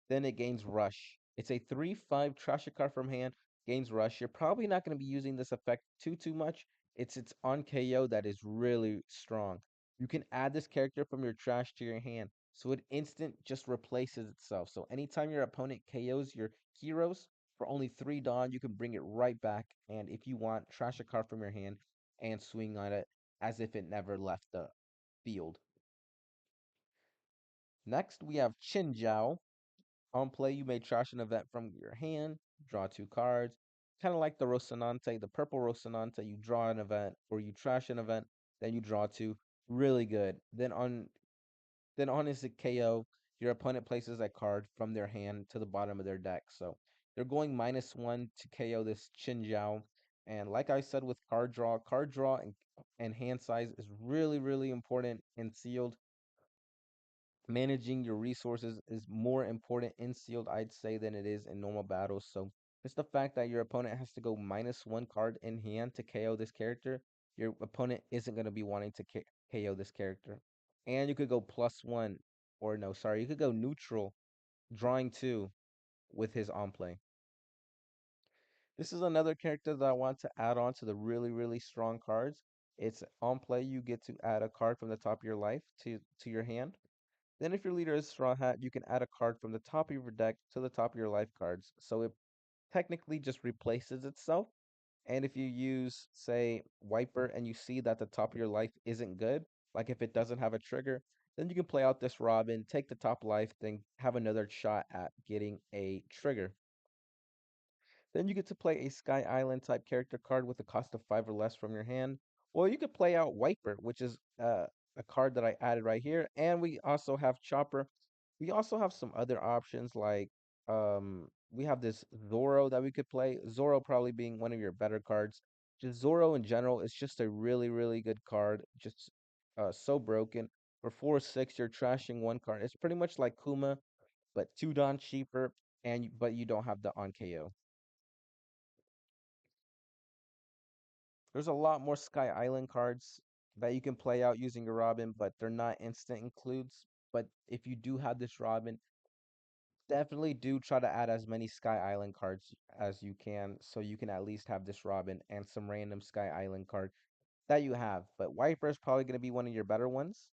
then it gains Rush. It's a 3/5 trash a card from hand, gains Rush. You're probably not going to be using this effect too much. It's on KO that is really strong. You can add this character from your trash to your hand, so it instant just replaces itself. So anytime your opponent KOs your heroes for only 3 Dawn, you can bring it right back. And if you want, trash a card from your hand and swing on it as if it never left the field. Next, we have Chinjiao. On play, you may trash an event from your hand, draw 2 cards. Kind of like the Rocinante, the purple Rocinante, you draw an event, or you trash an event, then you draw 2. Really good. Then on is a KO. Your opponent places a card from their hand to the bottom of their deck. So they're going -1 to KO this Chinjiao. And like I said with card draw and hand size is really, really important in sealed. Managing your resources is more important in sealed, I'd say, than it is in normal battles. So just the fact that your opponent has to go -1 card in hand to KO this character, your opponent isn't going to be wanting to KO this character. And you could go +1, or no, sorry, you could go neutral, drawing 2 with his on play. This is another character that I want to add on to the really, really strong cards. It's on play, you get to add a card from the top of your life to your hand. Then if your leader is Straw Hat, you can add a card from the top of your deck to the top of your life cards. So it technically just replaces itself. And if you use, say, Wiper and you see that the top of your life isn't good, like if it doesn't have a trigger, then you can play out this Robin, take the top life, then have another shot at getting a trigger. Then you get to play a Sky Island type character card with a cost of 5 or less from your hand. Or you could play out Wiper, which is a card that I added right here. And we also have Chopper. We also have some other options like we have this Zoro that we could play. Zoro probably being one of your better cards. Just Zoro in general is just a really, really good card. Just so broken. For 4/6, you're trashing one card. It's pretty much like Kuma, but 2 Don cheaper, but you don't have the on KO. There's a lot more Sky Island cards that you can play out using your Robin, but they're not instant includes. But if you do have this Robin, definitely do try to add as many Sky Island cards as you can so you can at least have this Robin and some random Sky Island card that you have. But Wiper is probably going to be one of your better ones.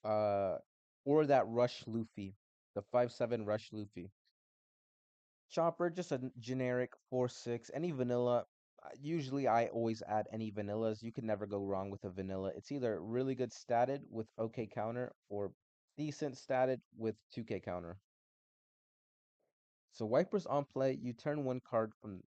Uh, or that Rush Luffy, the 5/7 Rush Luffy. Chopper, just a generic 4/6, any vanilla. Usually, I always add any vanillas. You can never go wrong with a vanilla. It's either really good statted with OK counter or decent statted with 2K counter. So Wipers on play, you turn one card from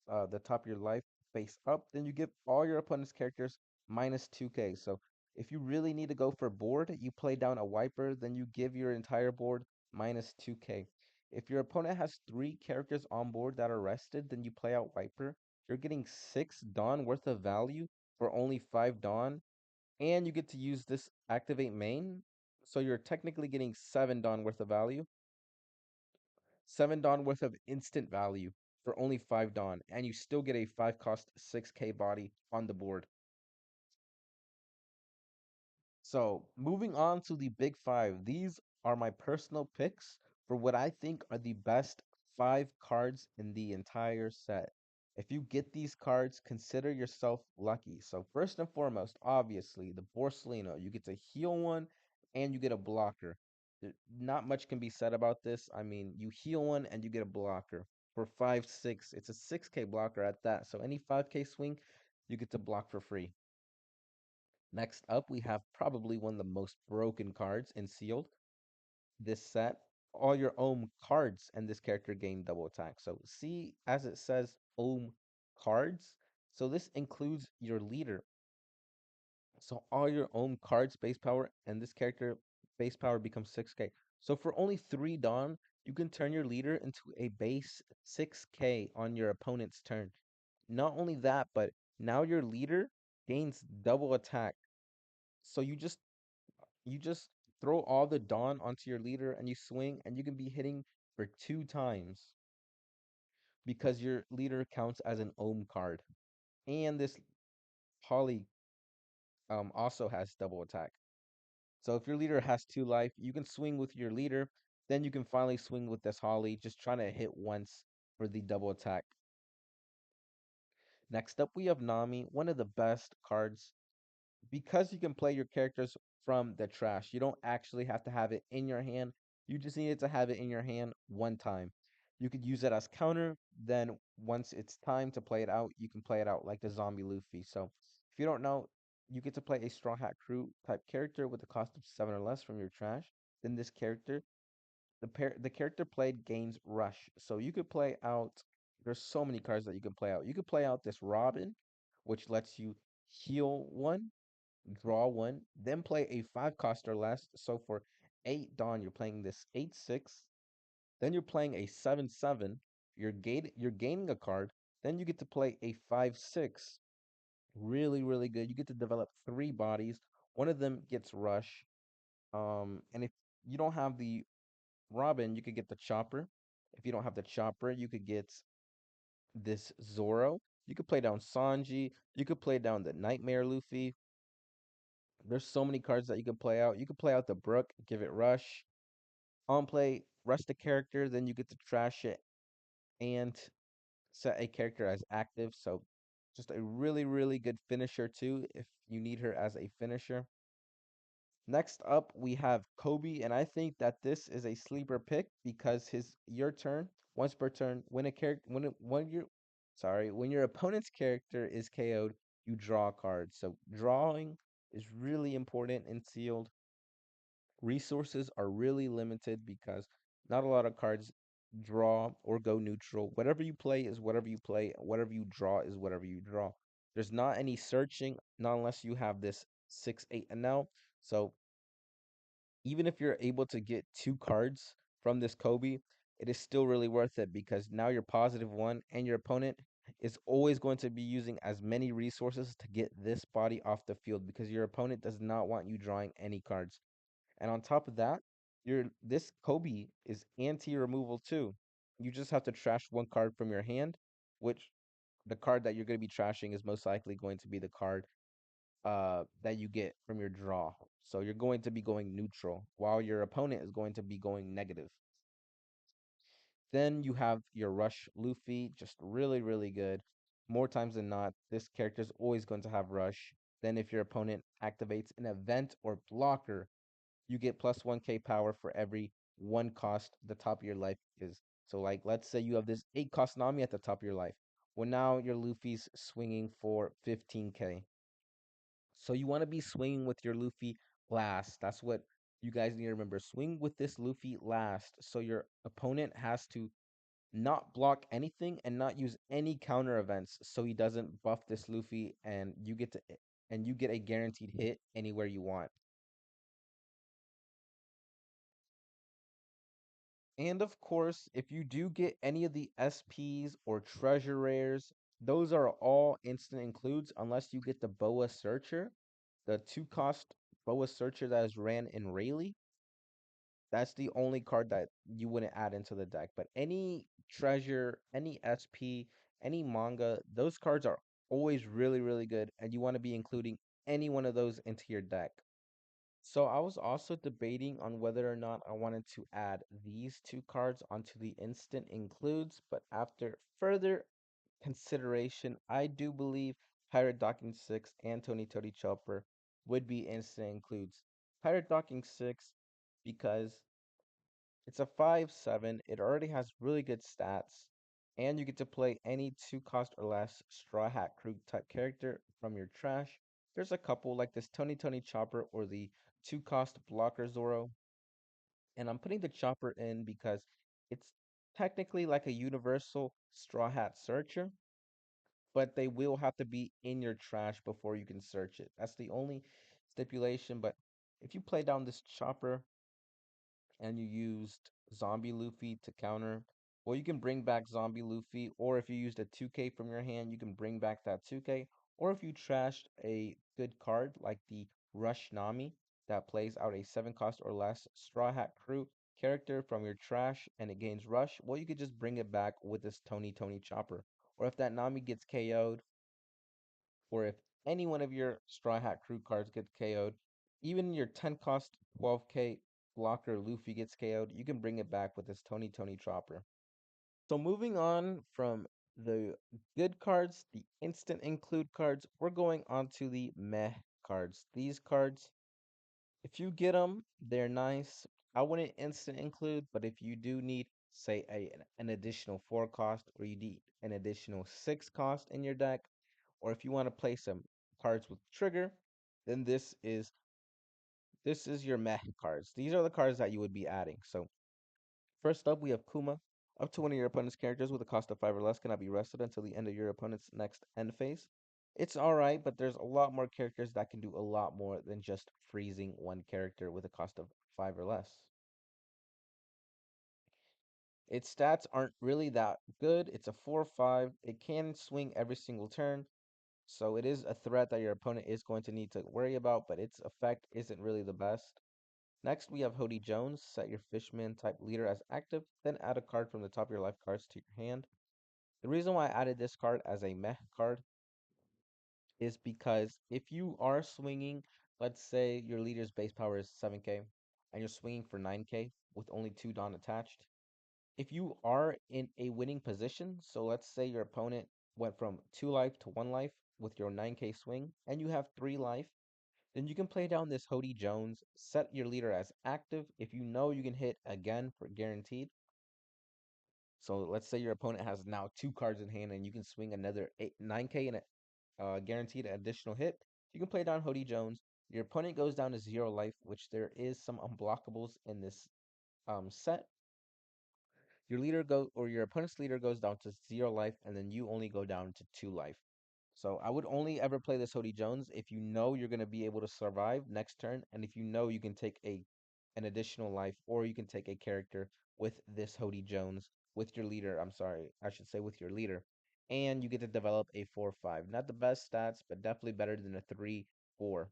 the top of your life face up, then you give all your opponent's characters -2K. So if you really need to go for board, you play down a Wiper, then you give your entire board -2K. If your opponent has 3 characters on board that are rested, then you play out Wiper. You're getting 6 Dawn worth of value for only 5 Dawn, and you get to use this activate main. So you're technically getting 7 Dawn worth of value, 7 Dawn worth of instant value for only 5 Dawn, and you still get a 5 cost 6k body on the board. So, moving on to the big five, these are my personal picks for what I think are the best 5 cards in the entire set. If you get these cards, consider yourself lucky. So, first and foremost, obviously, the Borsalino, you get to heal one and you get a blocker. Not much can be said about this. I mean, you heal one and you get a blocker for 5, 6. It's a 6k blocker at that. So, any 5k swing, you get to block for free. Next up, we have probably one of the most broken cards in sealed this set. All your ohm cards and this character gain double attack. So see, as it says, ohm cards. So this includes your leader. So all your ohm cards base power and this character base power becomes 6k. So for only 3 Dawn, you can turn your leader into a base 6k on your opponent's turn. Not only that, but now your leader gains double attack. So you just throw all the Dawn onto your leader and you swing, and you can be hitting for 2 times because your leader counts as an ohm card. And this Holly also has double attack. So if your leader has 2 life, you can swing with your leader, then you can finally swing with this Holly, just trying to hit once for the double attack. Next up, we have Nami, one of the best cards because you can play your characters from the trash. You don't actually have to have it in your hand. You just needed to have it in your hand one time. You could use it as counter. Then once it's time to play it out, you can play it out like the zombie Luffy. So if you don't know, you get to play a Straw Hat Crew type character with a cost of 7 or less from your trash. Then this character, the character played gains rush. So you could play out. There's so many cards that you can play out. You could play out this Robin, which lets you heal one, draw one, then play a 5 cost or less. So for 8 Dawn, you're playing this 8-6. Then you're playing a 7-7. You're gaining a card. Then you get to play a 5-6. Really, really good. You get to develop 3 bodies. One of them gets rush. And if you don't have the Robin, you could get the Chopper. If you don't have the Chopper, you could get this Zoro. You could play down Sanji. You could play down the Nightmare Luffy. There's so many cards that you can play out. You can play out the Brook, give it rush. On play, rush the character, then you get to trash it and set a character as active. So just a really, really good finisher too if you need her as a finisher. Next up, we have Kobe, and I think that this is a sleeper pick because his your turn, once per turn, when a character when your opponent's character is KO'd, you draw a card. So drawing is really important in sealed. Resources are really limited because not a lot of cards draw or go neutral. Whatever you play is whatever you play. Whatever you draw is whatever you draw. There's not any searching, not unless you have this 6-8 and now. So even if you're able to get 2 cards from this Kobe, it is still really worth it because now you're +1 and your opponent is always going to be using as many resources to get this body off the field because your opponent does not want you drawing any cards. And on top of that, this Kobe is anti-removal too. You just have to trash 1 card from your hand, which the card that you're going to be trashing is most likely going to be the card that you get from your draw. So you're going to be going neutral, while your opponent is going to be going negative. Then you have your Rush Luffy, just really, really good. More times than not, this character is always going to have Rush. Then if your opponent activates an event or blocker, you get +1k power for every 1 cost the top of your life is. So like let's say you have this 8 cost Nami at the top of your life. Well, now your Luffy's swinging for 15k. So you want to be swinging with your Luffy last. That's what you guys need to remember. Swing with this Luffy last. So your opponent has to not block anything and not use any counter events so he doesn't buff this Luffy and you get a guaranteed hit anywhere you want. And of course, if you do get any of the SPs or treasure rares, Those are all instant includes unless you get the Boa Searcher, the 2 cost Boa Searcher that is ran in Rayleigh. That's the only card that you wouldn't add into the deck. But any treasure, any SP, any manga, those cards are always really, really good, and you want to be including any one of those into your deck. So I was also debating on whether or not I wanted to add these 2 cards onto the instant includes, but after further consideration, I do believe Pirate Docking 6 and Tony Tony Chopper would be instant includes. Pirate Docking 6 because it's a 5/7. It already has really good stats, and you get to play any 2 cost or less Straw Hat Crew type character from your trash. There's a couple like this Tony Tony Chopper or the 2 cost Blocker Zoro, and I'm putting the Chopper in because it's technically like a universal Straw Hat Searcher, but they will have to be in your trash before you can search it. That's the only stipulation. But if you play down this Chopper and you used Zombie Luffy to counter, well, you can bring back Zombie Luffy, or if you used a 2K from your hand, you can bring back that 2K, or if you trashed a good card like the Rush Nami that plays out a 7 cost or less Straw Hat Crew character from your trash and it gains Rush, well, you could just bring it back with this Tony Tony Chopper. Or if that Nami gets KO'd, or if any one of your Straw Hat Crew cards get KO'd, even your 10 cost 12K blocker Luffy gets KO'd, you can bring it back with this Tony Tony Chopper. So moving on from the good cards, the instant include cards, we're going on to the meh cards. These cards, if you get them, they're nice. I wouldn't instant include, but if you do need, say, an additional 4 cost, or you need an additional 6 cost in your deck, or if you want to play some cards with trigger, then this is your meh cards. These are the cards that you would be adding. So first up, we have Kuma. Up to one of your opponent's characters with a cost of 5 or less cannot be rested until the end of your opponent's next end phase. It's alright, but there's a lot more characters that can do a lot more than just freezing one character with a cost of 5 or less. Its stats aren't really that good. It's a 4/5. It can swing every single turn, so it is a threat that your opponent is going to need to worry about, but its effect isn't really the best. Next, we have Hody Jones. Set your Fishman type leader as active, then add a card from the top of your life cards to your hand. The reason why I added this card as a meh card is because if you are swinging, let's say your leader's base power is 7K, and you're swinging for 9K with only 2 Dawn attached, if you are in a winning position, so let's say your opponent went from 2 life to 1 life with your 9K swing, and you have 3 life, then you can play down this Hody Jones, set your leader as active if you know you can hit again for guaranteed. So let's say your opponent has now 2 cards in hand and you can swing another 9K and guaranteed additional hit. You can play down Hody Jones. Your opponent goes down to 0 life, which there is some unblockables in this set. Your leader go or your opponent's leader goes down to 0 life, and then you only go down to 2 life. So I would only ever play this Hody Jones if you know you're gonna be able to survive next turn, and if you know you can take an additional life, or you can take a character with this Hody Jones with your leader. I'm sorry, I should say with your leader, and you get to develop a 4/5. Not the best stats, but definitely better than a 3/4.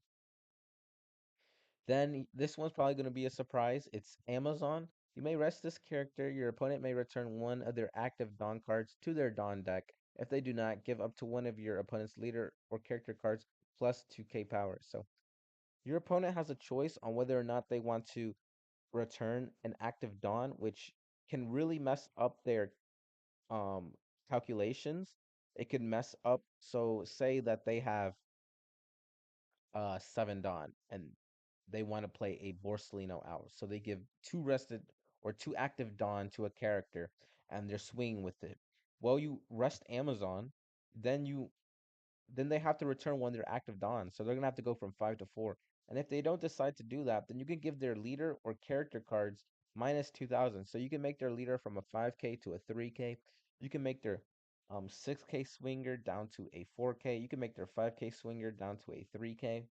Then this one's probably going to be a surprise. It's Amazon. You may rest this character. Your opponent may return one of their active Dawn cards to their Dawn deck. If they do not, give up to one of your opponent's leader or character cards plus 2K power. So your opponent has a choice on whether or not they want to return an active Dawn, which can really mess up their um calculations. It can mess up. So say that they have 7 Dawn and they want to play a Borsalino out. So they give 2 rested or 2 active Dawn to a character and they're swinging with it. Well, you rest Amazon, then then they have to return one of their active Dawn. So they're gonna have to go from 5 to 4. And if they don't decide to do that, then you can give their leader or character cards minus 2,000. So you can make their leader from a 5K to a 3K. You can make their 6K swinger down to a 4K. You can make their 5K swinger down to a 3K,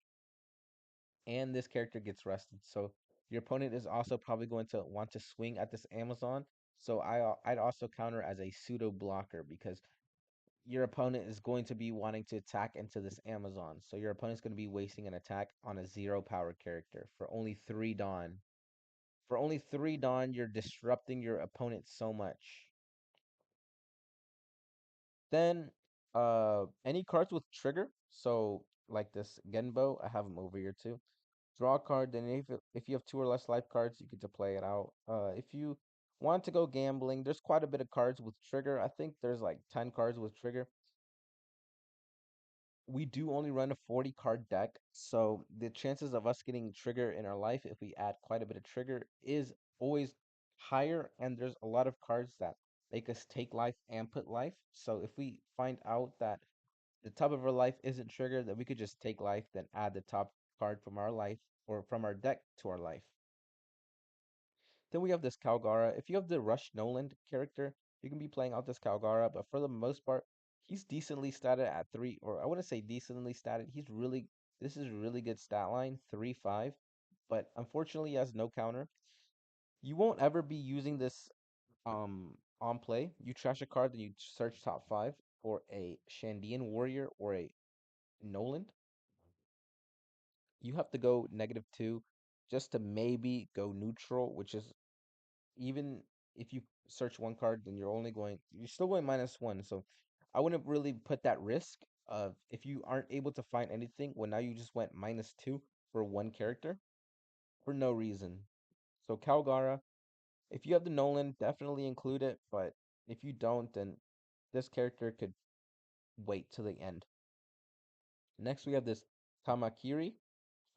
and this character gets rested. So your opponent is also probably going to want to swing at this Amazon. So I'd also counter as a pseudo blocker because your opponent is going to be wanting to attack into this Amazon. So your opponent's going to be wasting an attack on a 0 power character for only 3 Dawn. For only 3 Dawn, you're disrupting your opponent so much. Then, any cards with trigger. So, like this Genbo, I have them over here too. Draw a card. Then, if you have 2 or less life cards, you get to play it out. If you want to go gambling, there's quite a bit of cards with trigger. I think there's like 10 cards with trigger. We do only run a 40 card deck, so the chances of us getting trigger in our life, if we add quite a bit of trigger, is always higher. And there's a lot of cards that make us take life and put life. So if we find out that the top of our life isn't triggered, then we could just take life, then add the top card from our life or from our deck to our life. Then we have this Calgara. If you have the Rush Noland character, you can be playing out this Calgara, but for the most part, he's decently statted at 3, or I wouldn't say decently statted. This is really good stat line, 3-5, but unfortunately he has no counter. You won't ever be using this on play. You trash a card, then you search top 5 for a Shandian Warrior or a Noland. You have to go -2 just to maybe go neutral, which is, even if you search one card, then you're still going -1. So I wouldn't really put that risk of, if you aren't able to find anything, well, now you just went -2 for one character for no reason. So Calgara, if you have the Nolan, definitely include it, but if you don't, then this character could wait till the end. Next, we have this Tamakiri.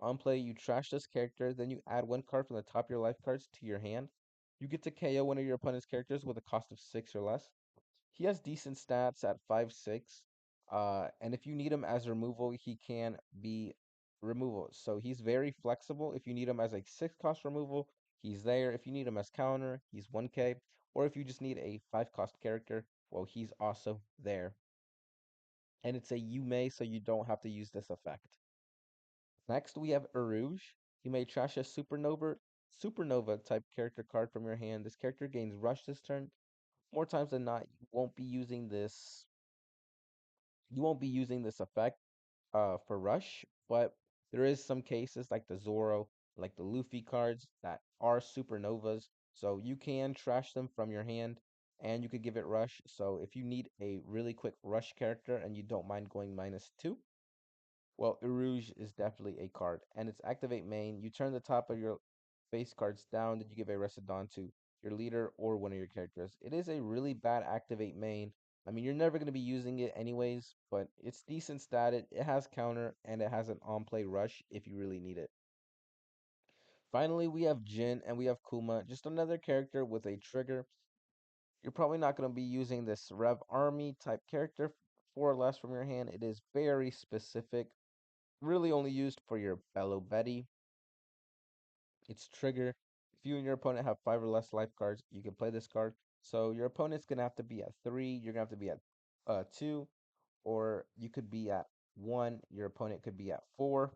On play, you trash this character, then you add 1 card from the top of your life cards to your hand. You get to KO one of your opponent's characters with a cost of 6 or less. He has decent stats at 5-6. And if you need him as removal, he can be removal. So he's very flexible. If you need him as a 6 cost removal, he's there. If you need him as counter, he's 1k. Or if you just need a 5 cost character, well, he's also there. And it's a you may, so you don't have to use this effect. Next, we have Erouge. You may trash a supernova type character card from your hand. This character gains rush this turn. More times than not, you won't be using this effect for rush, but there is some cases like the Zoro, like the Luffy cards that are supernovas. So you can trash them from your hand and you could give it rush. So if you need a really quick rush character and you don't mind going -2, well, Erouge is definitely a card, and its activate main. You turn the top of your face cards down, then you give a Rested Dawn to your leader or one of your characters. It is a really bad activate main. I mean, you're never going to be using it anyways, but it's decent statted. It has counter, and it has an on-play rush if you really need it. Finally, we have Jin, and we have Kuma, just another character with a trigger. You're probably not going to be using this Rev Army type character 4 or less from your hand. It is very specific, really only used for your Bello Betty. Its trigger. If you and your opponent have 5 or less life cards, you can play this card. So your opponent's gonna have to be at 3, you're gonna have to be at 2, or you could be at 1, your opponent could be at 4,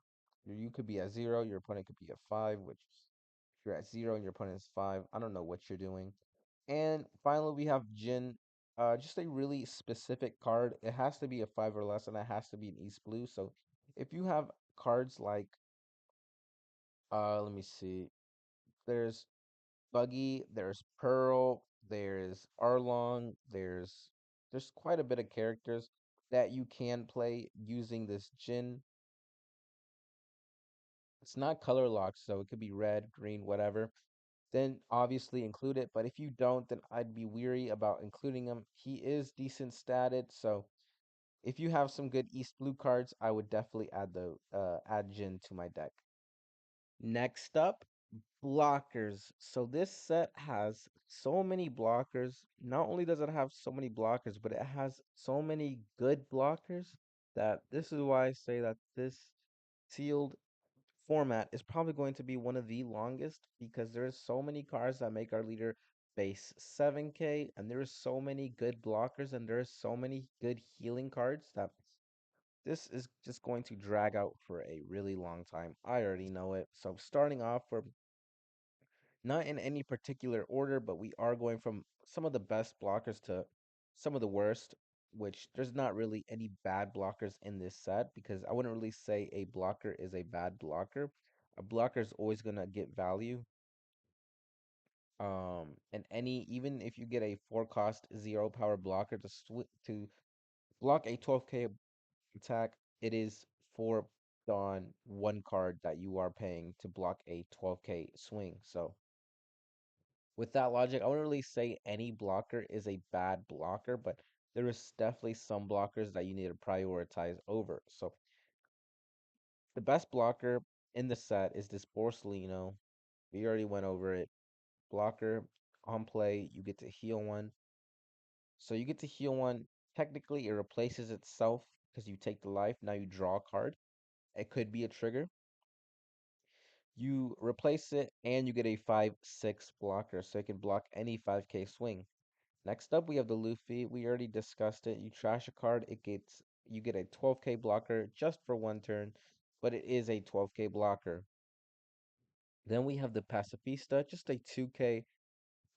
you could be at 0, your opponent could be at 5, which if you're at 0 and your opponent is 5, I don't know what you're doing. And finally, we have Jin. Just a really specific card. It has to be a 5 or less, and it has to be an East Blue. So if you have cards like, let me see, there's Buggy, there's Pearl, there's Arlong, there's quite a bit of characters that you can play using this Jin. It's not color locked, so it could be red, green, whatever. Then obviously include it. But if you don't, then I'd be weary about including him. He is decent statted, so if you have some good East Blue cards, I would definitely add Jin to my deck. Next up, blockers. So this set has so many blockers. Not only does it have so many blockers, but it has so many good blockers that this is why I say that this sealed format is probably going to be one of the longest, because there's so many cards that make our leader base 7k, and there's so many good blockers, and there's so many good healing cards that this is just going to drag out for a really long time. I already know it. So starting off, for not in any particular order, but we are going from some of the best blockers to some of the worst. which there's not really any bad blockers in this set because I wouldn't really say a blocker is a bad blocker. A blocker is always gonna get value. And any even if you get a 4 cost 0 power blocker to block a 12k attack, it is for on 1 card that you are paying to block a 12k swing. So with that logic, I wouldn't really say any blocker is a bad blocker, but there is definitely some blockers that you need to prioritize over. So the best blocker in the set is this Borsellino. We already went over it. Blocker on play, you get to heal one. So you get to heal one. Technically, it replaces itself because you take the life. Now you draw a card. It could be a trigger. You replace it and you get a 5/6 blocker, so it can block any 5k swing. Next up, we have the Luffy. We already discussed it. You trash a card, you get a 12k blocker just for 1 turn, but it is a 12k blocker. Then we have the Pacifista, just a 2k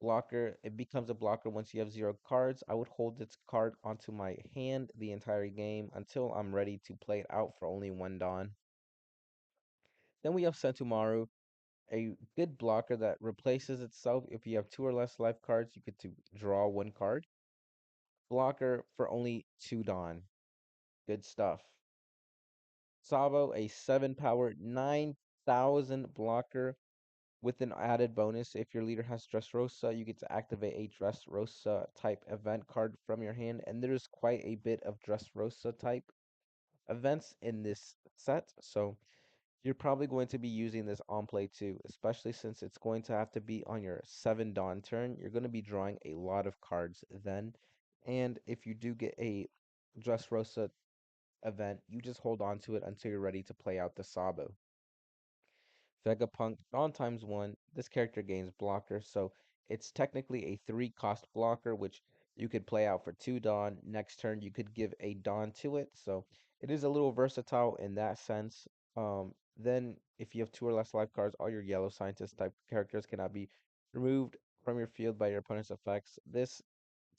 blocker. It becomes a blocker once you have 0 cards. I would hold this card onto my hand the entire game until I'm ready to play it out for only 1 Dawn. Then we have Sentomaru, a good blocker that replaces itself. If you have 2 or less life cards, you get to draw 1 card. Blocker for only 2 Dawn. Good stuff. Savo, a 7 power, 9,000 blocker with an added bonus. If your leader has Dressrosa, you get to activate a Dressrosa type event card from your hand. And there's quite a bit of Dressrosa type events in this set. So you're probably going to be using this on play too, especially since it's going to have to be on your 7 Dawn turn. You're going to be drawing a lot of cards then. And if you do get a Dressrosa event, you just hold on to it until you're ready to play out the Sabo. Vegapunk, Dawn times 1. This character gains blocker, so it's technically a 3 cost blocker, which you could play out for 2 Dawn. Next turn, you could give a Dawn to it, so it is a little versatile in that sense. Then, if you have 2 or less life cards, all your yellow scientist type characters cannot be removed from your field by your opponent's effects. This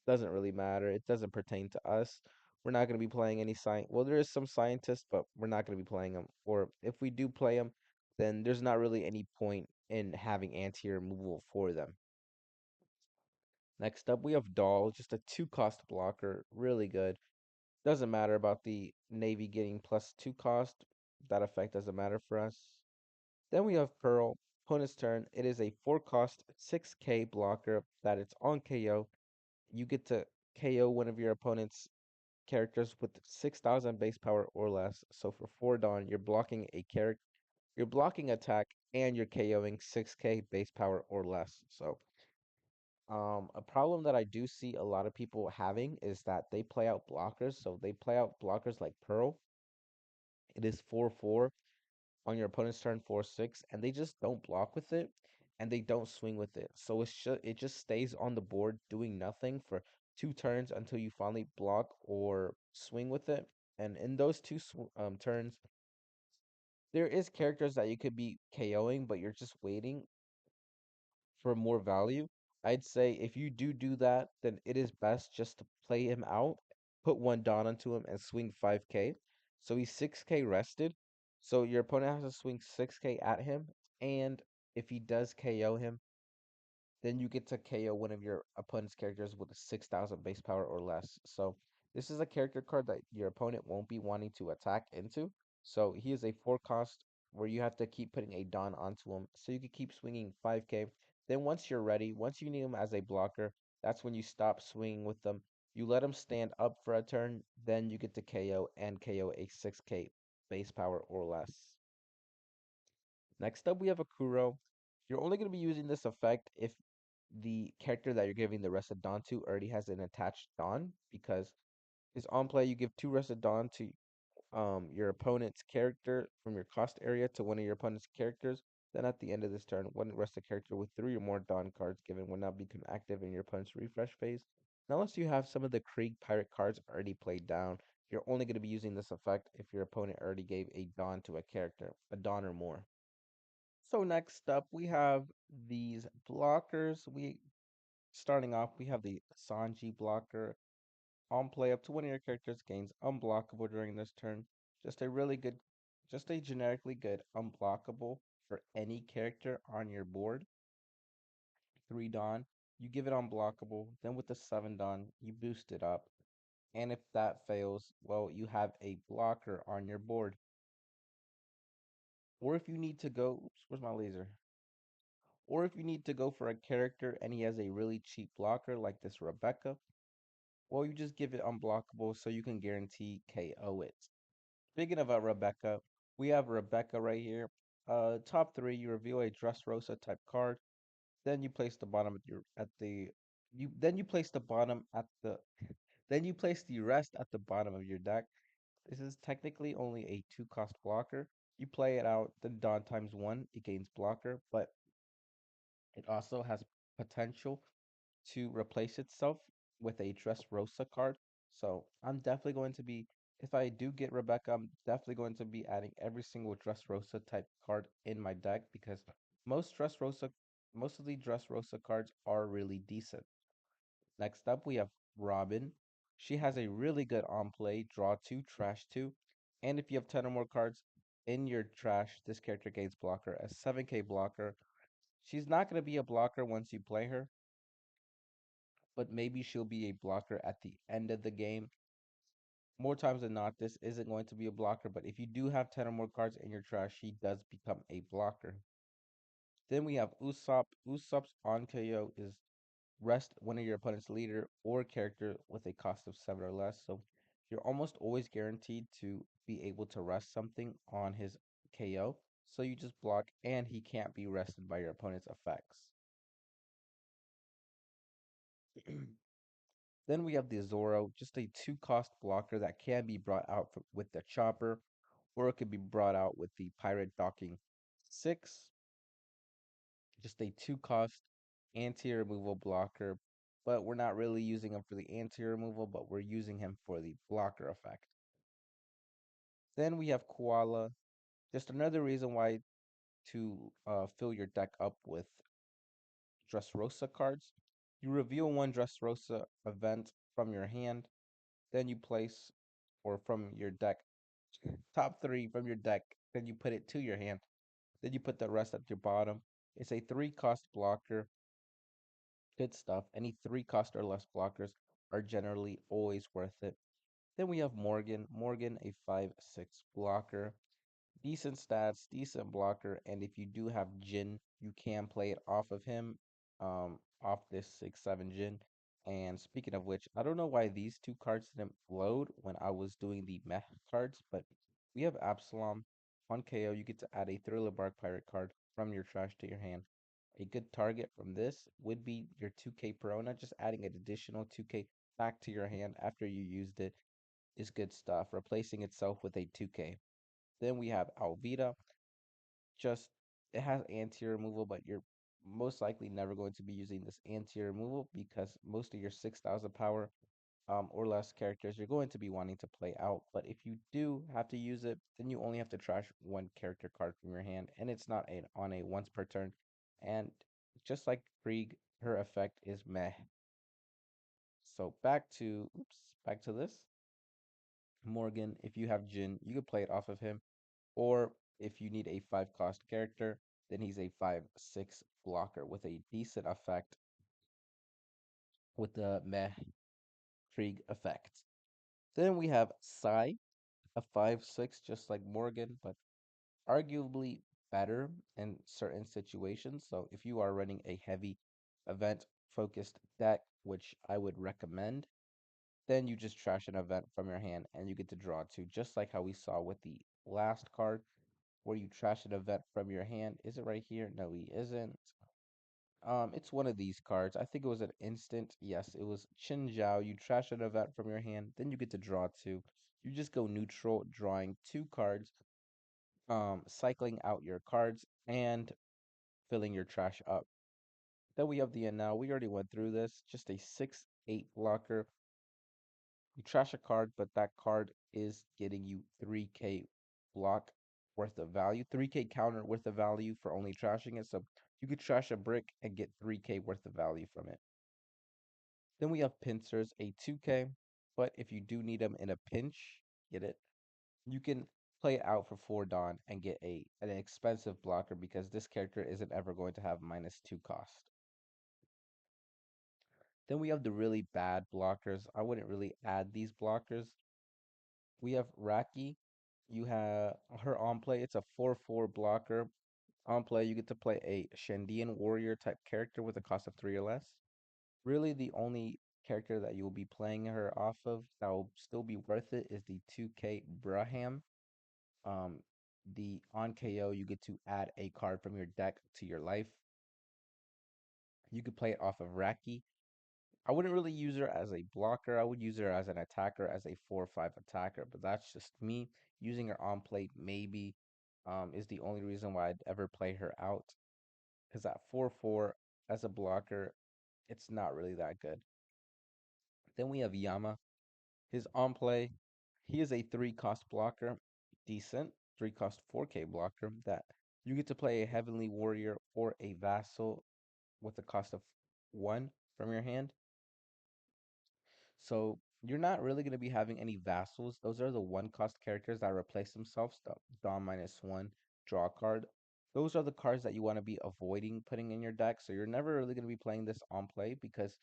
doesn't really matter. It doesn't pertain to us. We're not going to be playing any science. Well, there is some scientists, but we're not going to be playing them. Or if we do play them, then there's not really any point in having anti removal for them. Next up, we have Doll, just a 2 cost blocker, really good. Doesn't matter about the Navy getting +2 cost. That effect doesn't matter for us. Then we have Pearl. Opponent's turn. It is a 4 cost 6k blocker that it's on KO. You get to KO one of your opponent's characters with 6,000 base power or less. So for 4 Dawn, you're blocking a character, you're blocking attack, and you're KOing 6k base power or less. So a problem that I do see a lot of people having is that they play out blockers. So they play out blockers like Pearl. It is 4/4 on your opponent's turn, 4/6, and they just don't block with it and they don't swing with it. So it just stays on the board doing nothing for 2 turns until you finally block or swing with it. And in those turns, there is characters that you could be KOing, but you're just waiting for more value. I'd say if you do that, then it is best just to play him out, put 1 Dawn onto him, and swing 5k. So he's 6k rested. So your opponent has to swing 6k at him, and if he does KO him, then you get to KO one of your opponent's characters with a 6,000 base power or less. So this is a character card that your opponent won't be wanting to attack into. So he is a 4 cost where you have to keep putting a Dawn onto him. So you can keep swinging 5k. Then once you're ready, once you need him as a blocker, that's when you stop swinging with them. You let him stand up for a turn, then you get to KO and KO a 6k base power or less. Next up, we have Akuro. You're only going to be using this effect if the character that you're giving the Rested Dawn to already has an attached Dawn, because is on play, you give 2 Rested Dawn to your opponent's character from your cost area to one of your opponent's characters. Then at the end of this turn, one rested character with 3 or more Dawn cards given will now become active in your opponent's refresh phase. Now, unless you have some of the Krieg Pirate cards already played down, you're only going to be using this effect if your opponent already gave a Dawn to a character, a Dawn or more. So next up, we have these blockers. We starting off, we have the Sanji blocker On play, up to one of your characters gains unblockable during this turn. Just a really good, just a generically good unblockable for any character on your board. 3 Dawn, you give it unblockable, then with the 7 Dawn, you boost it up. And if that fails, well, you have a blocker on your board. Or if you need to go, oops, where's my laser? Or if you need to go for a character and he has a really cheap blocker like this Rebecca, well, you just give it unblockable so you can guarantee KO it. Speaking of Rebecca, we have Rebecca right here. Top three, you reveal a Dressrosa type card. Then you place the bottom at the you then you place the bottom at the then you place the rest at the bottom of your deck. This is technically only a 2 cost blocker. You play it out, then Dawn times 1, it gains blocker, but it also has potential to replace itself with a Dressrosa card. So I'm definitely going to be, if I do get Rebecca, I'm definitely going to be adding every single Dressrosa type card in my deck because most Dressrosa, most of the Dressrosa cards are really decent. Next up, we have Robin. She has a really good on play, draw 2, trash 2. And if you have 10 or more cards in your trash, this character gains blocker, a 7k blocker. She's not going to be a blocker once you play her, but maybe she'll be a blocker at the end of the game. More times than not, this isn't going to be a blocker, but if you do have 10 or more cards in your trash, she does become a blocker. Then we have Usopp. Usopp's on KO is rest one of your opponent's leader or character with a cost of 7 or less. So you're almost always guaranteed to be able to rest something on his KO. So you just block and he can't be rested by your opponent's effects. Then we have the Zoro, just a 2 cost blocker that can be brought out with the chopper, or it could be brought out with the pirate docking 6. Just a 2 cost anti removal blocker, but we're not really using him for the anti removal, but we're using him for the blocker effect. Then we have Koala, just another reason why to fill your deck up with Dressrosa cards. You reveal one Dressrosa event from your hand, then you place, or from your deck, top 3 from your deck, then you put it to your hand, then you put the rest at your bottom. It's a 3 cost blocker. Good stuff. Any 3 cost or less blockers are generally always worth it. Then we have Morgan. Morgan, a 5/6 blocker. Decent stats, decent blocker, and if you do have Jin, you can play it off of him, off this 6/7 Jin. And speaking of which, I don't know why these 2 cards didn't load when I was doing the mech cards, but we have Absalom. On KO, you get to add a Thriller Bark Pirate card from your trash to your hand. A good target from this would be your 2k Perona. Just adding an additional 2k back to your hand after you used it is good stuff, replacing itself with a 2k. Then we have Alvita. Just it has anti removal, but you're most likely never going to be using this anti removal because most of your 6,000 power or less characters you're going to be wanting to play out. But if you do have to use it, then you only have to trash one character card from your hand, and it's not on a once per turn. And just like Krieg, her effect is meh. So back to this. Morgan, if you have Jin, you could play it off of him. Or if you need a 5 cost character, then he's a 5/6 blocker with a decent effect with the Meh Krieg effect. Then we have Sai, a 5/6 just like Morgan, but arguably better in certain situations. So if you are running a heavy event focused deck, which I would recommend, then you just trash an event from your hand and you get to draw 2, just like how we saw with the last card where you trash an event from your hand. Is it right here? No, he isn't. It's one of these cards. I think it was an instant. Yes, it was Chin Zhao. You trash an event from your hand, then you get to draw 2. You just go neutral, drawing 2 cards, cycling out your cards, and filling your trash up. Then we have the now. We already went through this. Just a 6/8 blocker. You trash a card, but that card is getting you 3k block worth of value, 3k counter worth of value for only trashing it. So you could trash a brick and get 3k worth of value from it. Then we have Pincers, a 2k. but if you do need him in a pinch, get it? You can play it out for 4 Dawn and get an expensive blocker because this character isn't ever going to have -2 cost. Then we have the really bad blockers. I wouldn't really add these blockers. We have Raki. You have her on play. It's a 4/4 blocker. On play, you get to play a Shandian warrior type character with a cost of 3 or less. Really, the only character that you will be playing her off of that will still be worth it is the 2K Braham. Um, the on KO, you get to add a card from your deck to your life. You could play it off of Raki. I wouldn't really use her as a blocker. I would use her as an attacker, as a 4 or 5 attacker, but that's just me. Using her on plate maybe is the only reason why I'd ever play her out. Because at 4/4 as a blocker, it's not really that good. Then we have Yama. His on play, he is a 3 cost blocker, decent 3 cost 4K blocker that you get to play a Heavenly Warrior or a Vassal with a cost of 1 from your hand. So you're not really going to be having any vassals. Those are the 1 cost characters that replace themselves. The Dawn -1, draw card. Those are the cards that you want to be avoiding putting in your deck. So you're never really going to be playing this on play because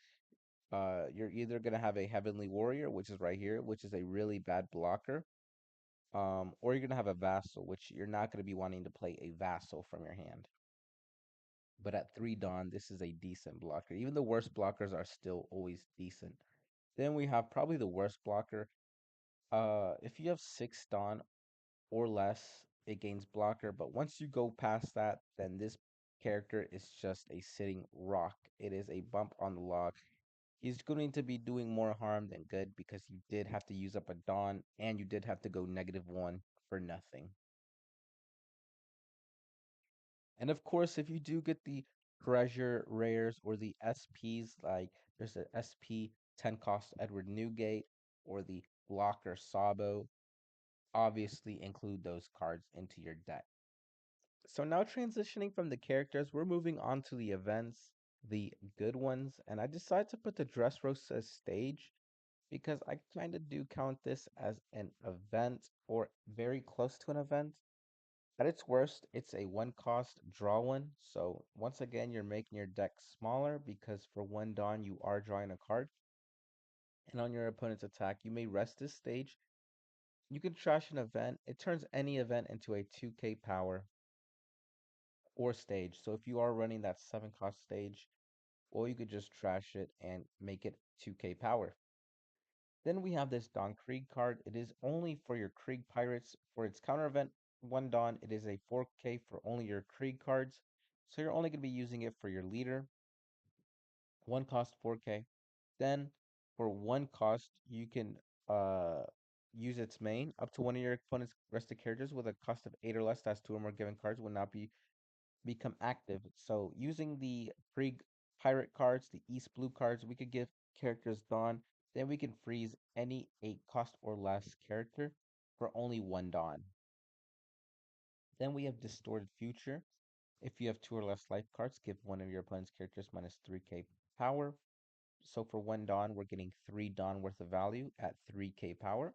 you're either going to have a Heavenly Warrior, which is right here, which is a really bad blocker, or you're going to have a Vassal, which you're not going to be wanting to play a Vassal from your hand. But at 3 Dawn, this is a decent blocker. Even the worst blockers are still always decent. Then we have probably the worst blocker. If you have 6 Dawn or less, it gains blocker. But once you go past that, then this character is just a sitting rock. It is a bump on the log. He's going to be doing more harm than good because you did have to use up a Dawn and you did have to go -1 for nothing. And of course, if you do get the treasure rares or the SPs, like there's a SP 10 cost Edward Newgate or the blocker Sabo, obviously include those cards into your deck. So now transitioning from the characters, we're moving on to the events, the good ones, and I decided to put the Dressrosa stage because I kind of do count this as an event or very close to an event. At its worst, it's a 1 cost draw one. So once again, you're making your deck smaller because for 1 Dawn, you are drawing a card. And on your opponent's attack, you may rest this stage. You can trash an event. It turns any event into a 2K power or stage. So if you are running that 7 cost stage, or you could just trash it and make it 2K power. Then we have this Dawn Krieg card. It is only for your Krieg pirates. For its counter event, 1 Dawn, it is a 4K for only your Krieg cards. So you're only going to be using it for your leader. 1 cost 4K. Then for 1 cost, you can use its main. Up to one of your opponent's rested characters with a cost of 8 or less, that's 2 or more given cards, will not become active. So using the Krieg pirate cards, the East blue cards, we could give characters Dawn. Then we can freeze any 8 cost or less character for only 1 Dawn. Then we have Distorted Future. If you have 2 or less life cards, give one of your opponent's characters -3K power. So for 1 Dawn, we're getting 3 Dawn worth of value at 3K power.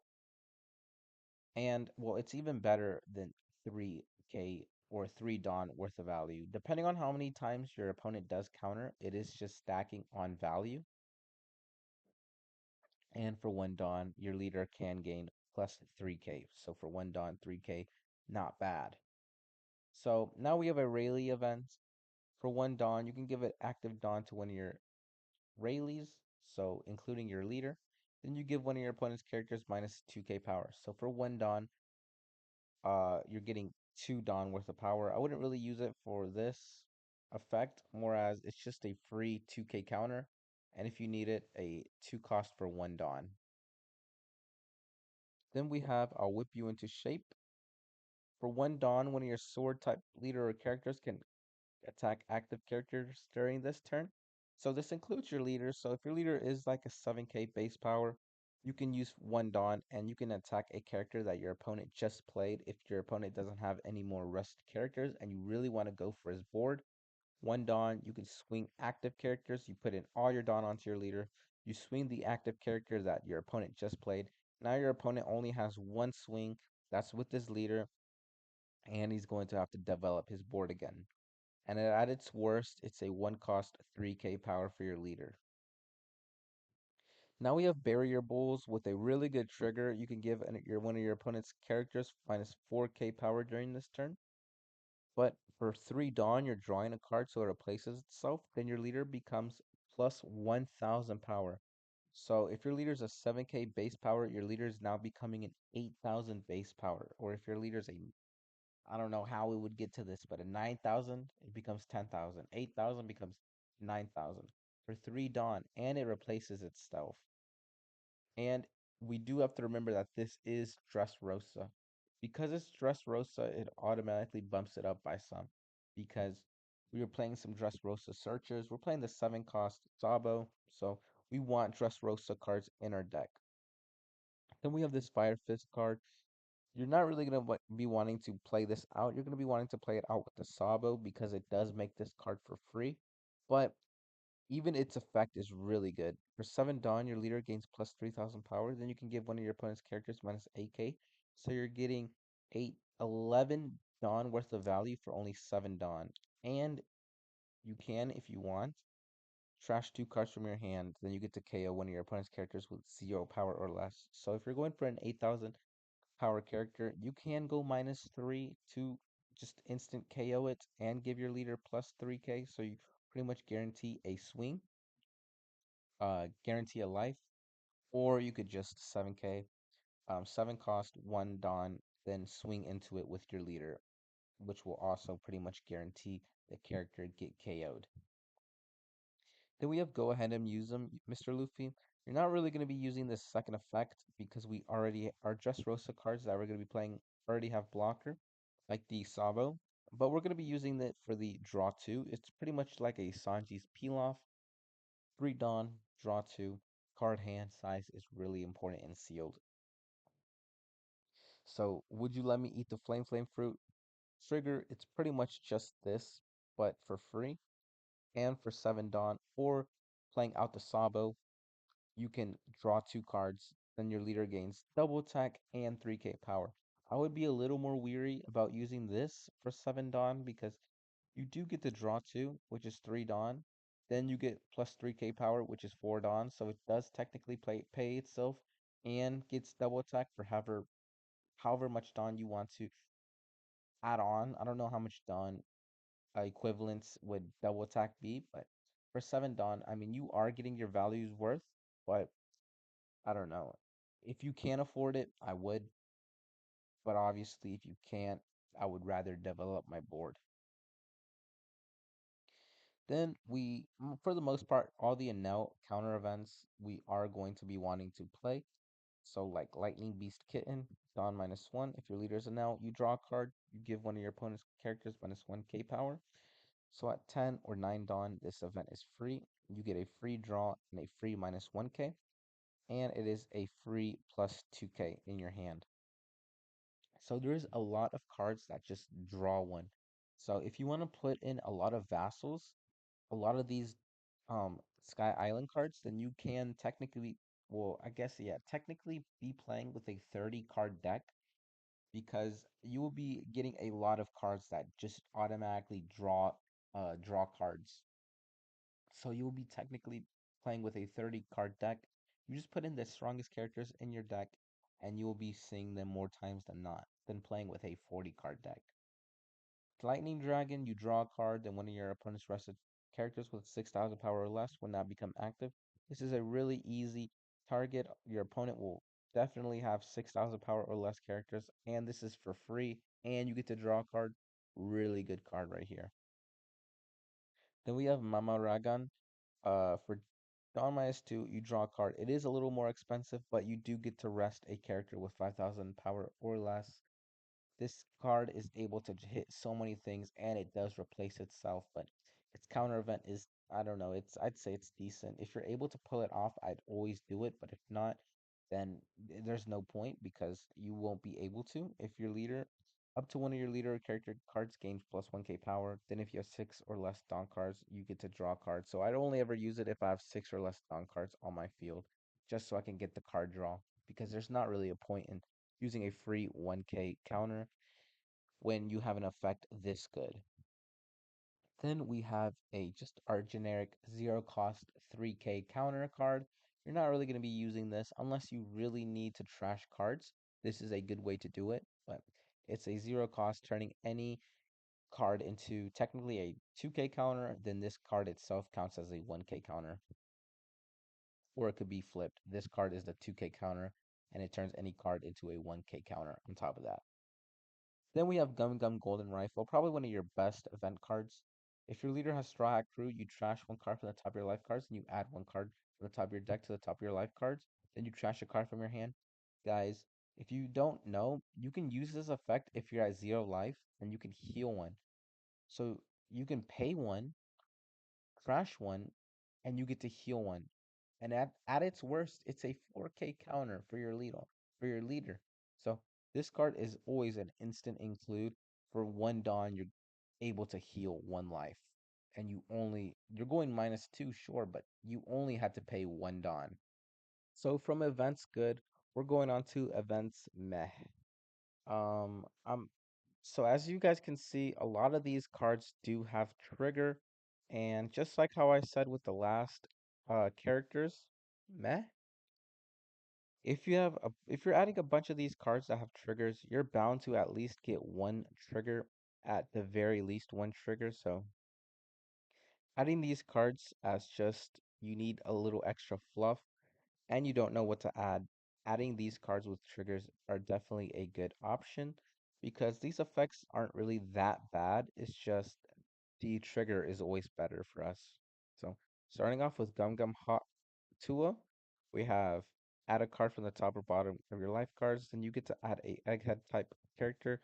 And well, it's even better than 3K or 3 Dawn worth of value. Depending on how many times your opponent does counter, it is just stacking on value. And for 1 Dawn, your leader can gain plus 3K. So for 1 Dawn, 3K, not bad. So now we have a Rayleigh event. For 1 Dawn, you can give it active Dawn to one of your Rayleighs, so including your leader. Then you give one of your opponent's characters -2K power. So for 1 Dawn, you're getting 2 Dawn worth of power. I wouldn't really use it for this effect, more as it's just a free 2K counter. And if you need it, a 2 cost for 1 Dawn. Then we have I'll whip you into shape. For 1 Dawn, one of your sword type leader or characters can attack active characters during this turn. So this includes your leader. So if your leader is like a 7K base power, you can use 1 Dawn and you can attack a character that your opponent just played if your opponent doesn't have any more rust characters and you really want to go for his board. 1 Dawn, you can swing active characters. You put in all your Dawn onto your leader. You swing the active character that your opponent just played. Now your opponent only has one swing. That's with his leader, and he's going to have to develop his board again. And at its worst, it's a one cost 3k power for your leader. Now we have barrier bowls with a really good trigger. You can give one of your opponent's characters minus 4k power during this turn. But for 3 Dawn, you're drawing a card so it replaces itself. Then your leader becomes plus 1000 power. So if your leader is a 7k base power, your leader is now becoming an 8000 base power. Or if your leader is a, I don't know how we would get to this, but a 9000, it becomes 10,000. 8000 becomes 9000 for 3 Dawn, and it replaces itself. And we do have to remember that this is Dressrosa. Because it's Dressrosa, it automatically bumps it up by some. Because we were playing some Dressrosa searchers. We're playing the 7 cost Sabo, so we want Dressrosa cards in our deck. Then we have this Fire Fist card. You're not really going to be wanting to play this out. You're going to be wanting to play it out with the Sabo because it does make this card for free. But even its effect is really good. For 7 Dawn, your leader gains plus 3000 power. Then you can give one of your opponent's characters minus 8k. So you're getting 11 Dawn worth of value for only 7 Dawn. And you can, if you want, trash 2 cards from your hand. Then you get to KO one of your opponent's characters with 0 power or less. So if you're going for an 8000 power character, you can go minus 3 to just instant KO it and give your leader plus 3k. So you pretty much guarantee a swing, guarantee a life, or you could just 7k, 7 cost, 1 Dawn, then swing into it with your leader, which will also pretty much guarantee the character get KO'd. Then we have go ahead and use them, Mr. Luffy. You're not really going to be using this second effect because we already, our Dressrosa cards that we're going to be playing already have blocker, like the Sabo, but we're going to be using it for the draw 2. It's pretty much like a Sanji's peel off. 3 Dawn, draw 2. Card hand size is really important in sealed. So, would you let me eat the flame fruit? Trigger, it's pretty much just this, but for free. And for 7 Dawn, or playing out the Sabo, you can draw 2 cards, then your leader gains double attack and 3k power. I would be a little more weary about using this for 7 Dawn because you do get to draw 2, which is 3 Dawn. Then you get plus 3k power, which is 4 Dawn, so it does technically pay itself and gets double attack for however much Dawn you want to add on. I don't know how much Dawn equivalents would double attack be, but for 7 Dawn, I mean, you are getting your values worth, but I don't know. If you can afford it, I would, but obviously, if you can't, I would rather develop my board. Then for the most part, all the Enel counter events we are going to be wanting to play. So like Lightning Beast Kitten, Dawn minus 1. If your leader is Enel, you draw a card, you give one of your opponent's characters minus 1k power. So at 10 or 9 Dawn, this event is free. You get a free draw and a free minus 1k, and it is a free plus 2k in your hand. So there's a lot of cards that just draw one. So if you want to put in a lot of vassals, a lot of these Sky Island cards, then you can technically, well, I guess yeah, technically be playing with a 30 card deck because you will be getting a lot of cards that just automatically draw cards. So you will be technically playing with a 30 card deck. You just put in the strongest characters in your deck, and you will be seeing them more times than not than playing with a 40 card deck. Lightning Dragon, you draw a card, then one of your opponent's rested characters with 6,000 power or less will now become active. This is a really easy target. Your opponent will definitely have 6,000 power or less characters, and this is for free, and you get to draw a card. Really good card right here. Then we have Mama Ragan. For Dawn minus 2, you draw a card. It is a little more expensive, but you do get to rest a character with 5,000 power or less. This card is able to hit so many things, and it does replace itself, but its counter event is, I don't know, I'd say it's decent. If you're able to pull it off, I'd always do it, but if not, then there's no point because you won't be able to if you're leader. Up to one of your leader character cards gains plus 1k power. Then if you have 6 or less Dawn cards, you get to draw cards. So I'd only ever use it if I have 6 or less Dawn cards on my field, just so I can get the card draw. Because there's not really a point in using a free 1k counter when you have an effect this good. Then we have a just our generic 0 cost 3k counter card. You're not really going to be using this unless you really need to trash cards. This is a good way to do it, but it's a 0 cost, turning any card into technically a 2k counter, then this card itself counts as a 1k counter. Or it could be flipped. This card is the 2k counter, and it turns any card into a 1k counter on top of that. Then we have Gum Gum Golden Rifle, probably one of your best event cards. If your leader has Straw Hat Crew, you trash one card from the top of your life cards, and you add one card from the top of your deck to the top of your life cards. Then you trash a card from your hand. Guys, if you don't know, you can use this effect if you're at 0 life, and you can heal one. So you can pay one, trash one, and you get to heal one. And at its worst, it's a 4k counter for your leader. So this card is always an instant include. For one Dawn, you're able to heal 1 life. And you're going -2, sure, but you only had to pay 1 Dawn. So from events good, we're going on to events meh. I'm so as you guys can see, a lot of these cards do have trigger, and just like how I said with the last characters, meh. If you're adding a bunch of these cards that have triggers, you're bound to at least get one trigger, at the very least one trigger. So adding these cards as just you need a little extra fluff and you don't know what to add, adding these cards with triggers are definitely a good option because these effects aren't really that bad. It's just the trigger is always better for us. So starting off with Gum Gum Hot Tua, we have add a card from the top or bottom of your life cards. Then you get to add a Egghead type character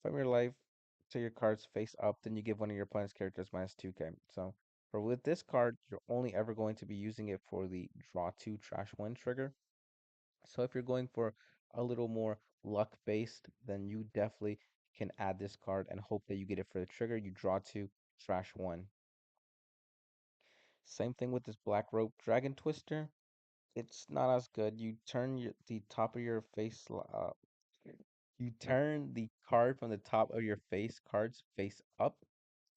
from your life to your cards face up. Then you give one of your opponent's characters -2k. So for with this card, you're only ever going to be using it for the draw two trash one trigger. So if you're going for a little more luck based, then you definitely can add this card and hope that you get it for the trigger. You draw two, trash one. Same thing with this Black Rope Dragon Twister. It's not as good. You turn the top of your face, you turn the card from the top of your face cards face up.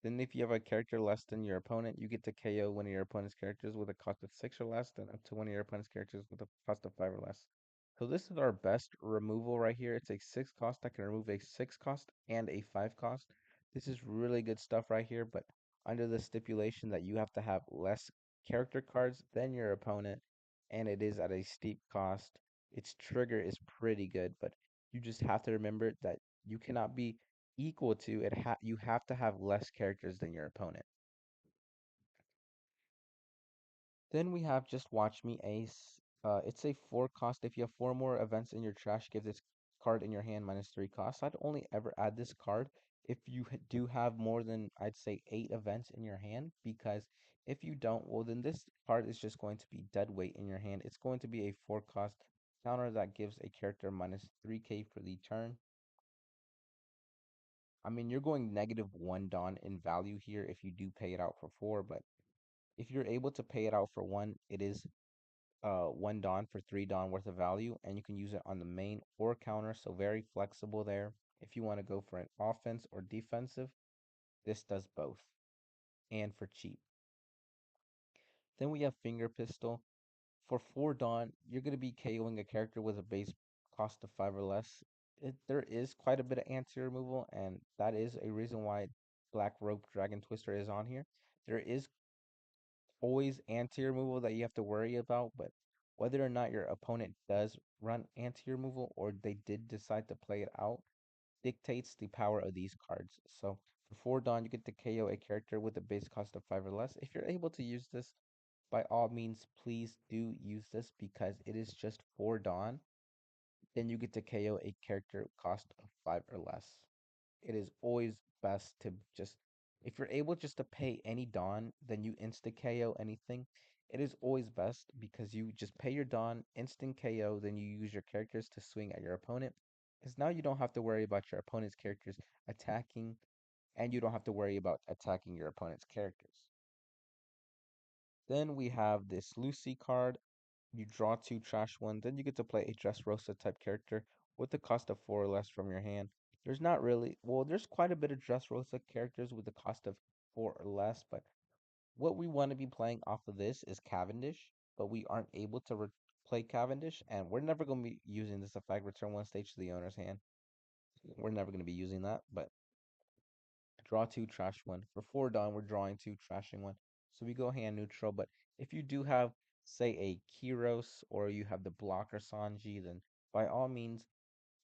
Then if you have a character less than your opponent, you get to KO one of your opponent's characters with a cost of 6 or less, then up to one of your opponent's characters with a cost of 5 or less. So this is our best removal right here. It's a 6 cost that can remove a 6 cost and a 5 cost. This is really good stuff right here, but under the stipulation that you have to have less character cards than your opponent, and it is at a steep cost. Its trigger is pretty good, but you just have to remember that you cannot be equal to it. You have to have less characters than your opponent. Then we have Just Watch Me Ace. It's a 4 cost. If you have 4 more events in your trash, give this card in your hand -3 cost. I'd only ever add this card if you do have more than, I'd say, 8 events in your hand, because if you don't, well, then this card is just going to be dead weight in your hand. It's going to be a 4 cost counter that gives a character -3k for the turn. I mean, you're going -1 Dawn in value here if you do pay it out for 4, but if you're able to pay it out for 1, it is 1 Dawn for 3 Dawn worth of value, and you can use it on the main or counter, so very flexible there. If you want to go for an offense or defensive, this does both, and for cheap. Then we have Finger Pistol. For 4 Dawn, you're going to be KOing a character with a base cost of 5 or less. There is quite a bit of anti removal, and that is a reason why Black Rope Dragon Twister is on here. There is always anti removal that you have to worry about, but whether or not your opponent does run anti removal or they did decide to play it out dictates the power of these cards. So for 4 Dawn, you get to KO a character with a base cost of 5 or less. If you're able to use this, by all means, please do use this because it is just 4 Dawn. Then you get to KO a character cost of 5 or less. It is always best to just, if you're able just to pay any Dawn, then you insta KO anything. It is always best because you just pay your Dawn, instant KO, then you use your characters to swing at your opponent. is now you don't have to worry about your opponent's characters attacking, and you don't have to worry about attacking your opponent's characters. Then we have this Lucy card. You draw two trash ones, then you get to play a Dressrosa type character with the cost of four or less from your hand. There's not really, well, there's quite a bit of Dressrosa characters with the cost of four or less, but what we want to be playing off of this is Cavendish, but we aren't able to play Cavendish, and we're never going to be using this effect, return one stage to the owner's hand. We're never going to be using that, but draw two, trash one. For four done, we're drawing two, trashing one. So we go hand neutral, but if you do have, say, a Kyros or you have the blocker Sanji, then by all means,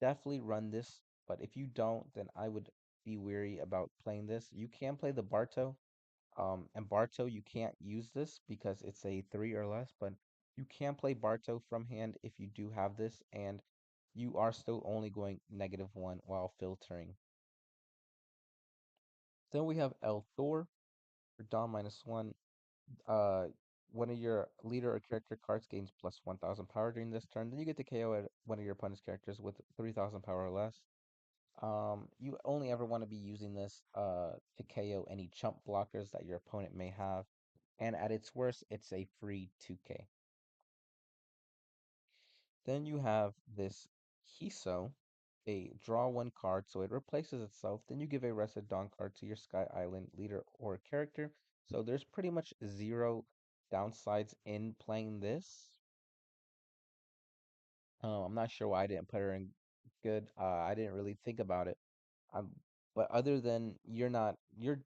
definitely run this. But if you don't, then I would be weary about playing this. You can play the Barto, and Barto, you can't use this because it's a three or less, but you can play Barto from hand if you do have this, and you are still only going -1 while filtering. Then we have El Thor for Dom -1. Uh, one of your leader or character cards gains plus 1000 power during this turn. Then you get to KO at one of your opponent's characters with 3000 power or less. You only ever want to be using this to KO any chump blockers that your opponent may have. And at its worst, it's a free 2k. Then you have this Hiso, a draw one card, so it replaces itself. Then you give a Rested Dawn card to your Sky Island leader or character. So there's pretty much zero downsides in playing this. I'm not sure why I didn't put her in good. I didn't really think about it. Um, but other than you're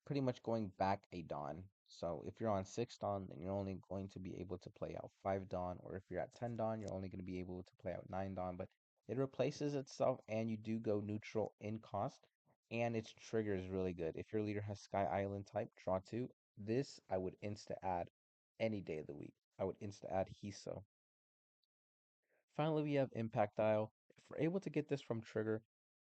pretty much going back a Dawn. So if you're on 6 Dawn, then you're only going to be able to play out 5 Dawn, or if you're at 10 Dawn, you're only going to be able to play out 9 Dawn. But it replaces itself, and you do go neutral in cost, and its trigger is really good. If your leader has Sky Island type, draw two. This I would insta add any day of the week. I would insta add Hiso. Finally, we have Impact Dial. If we're able to get this from trigger,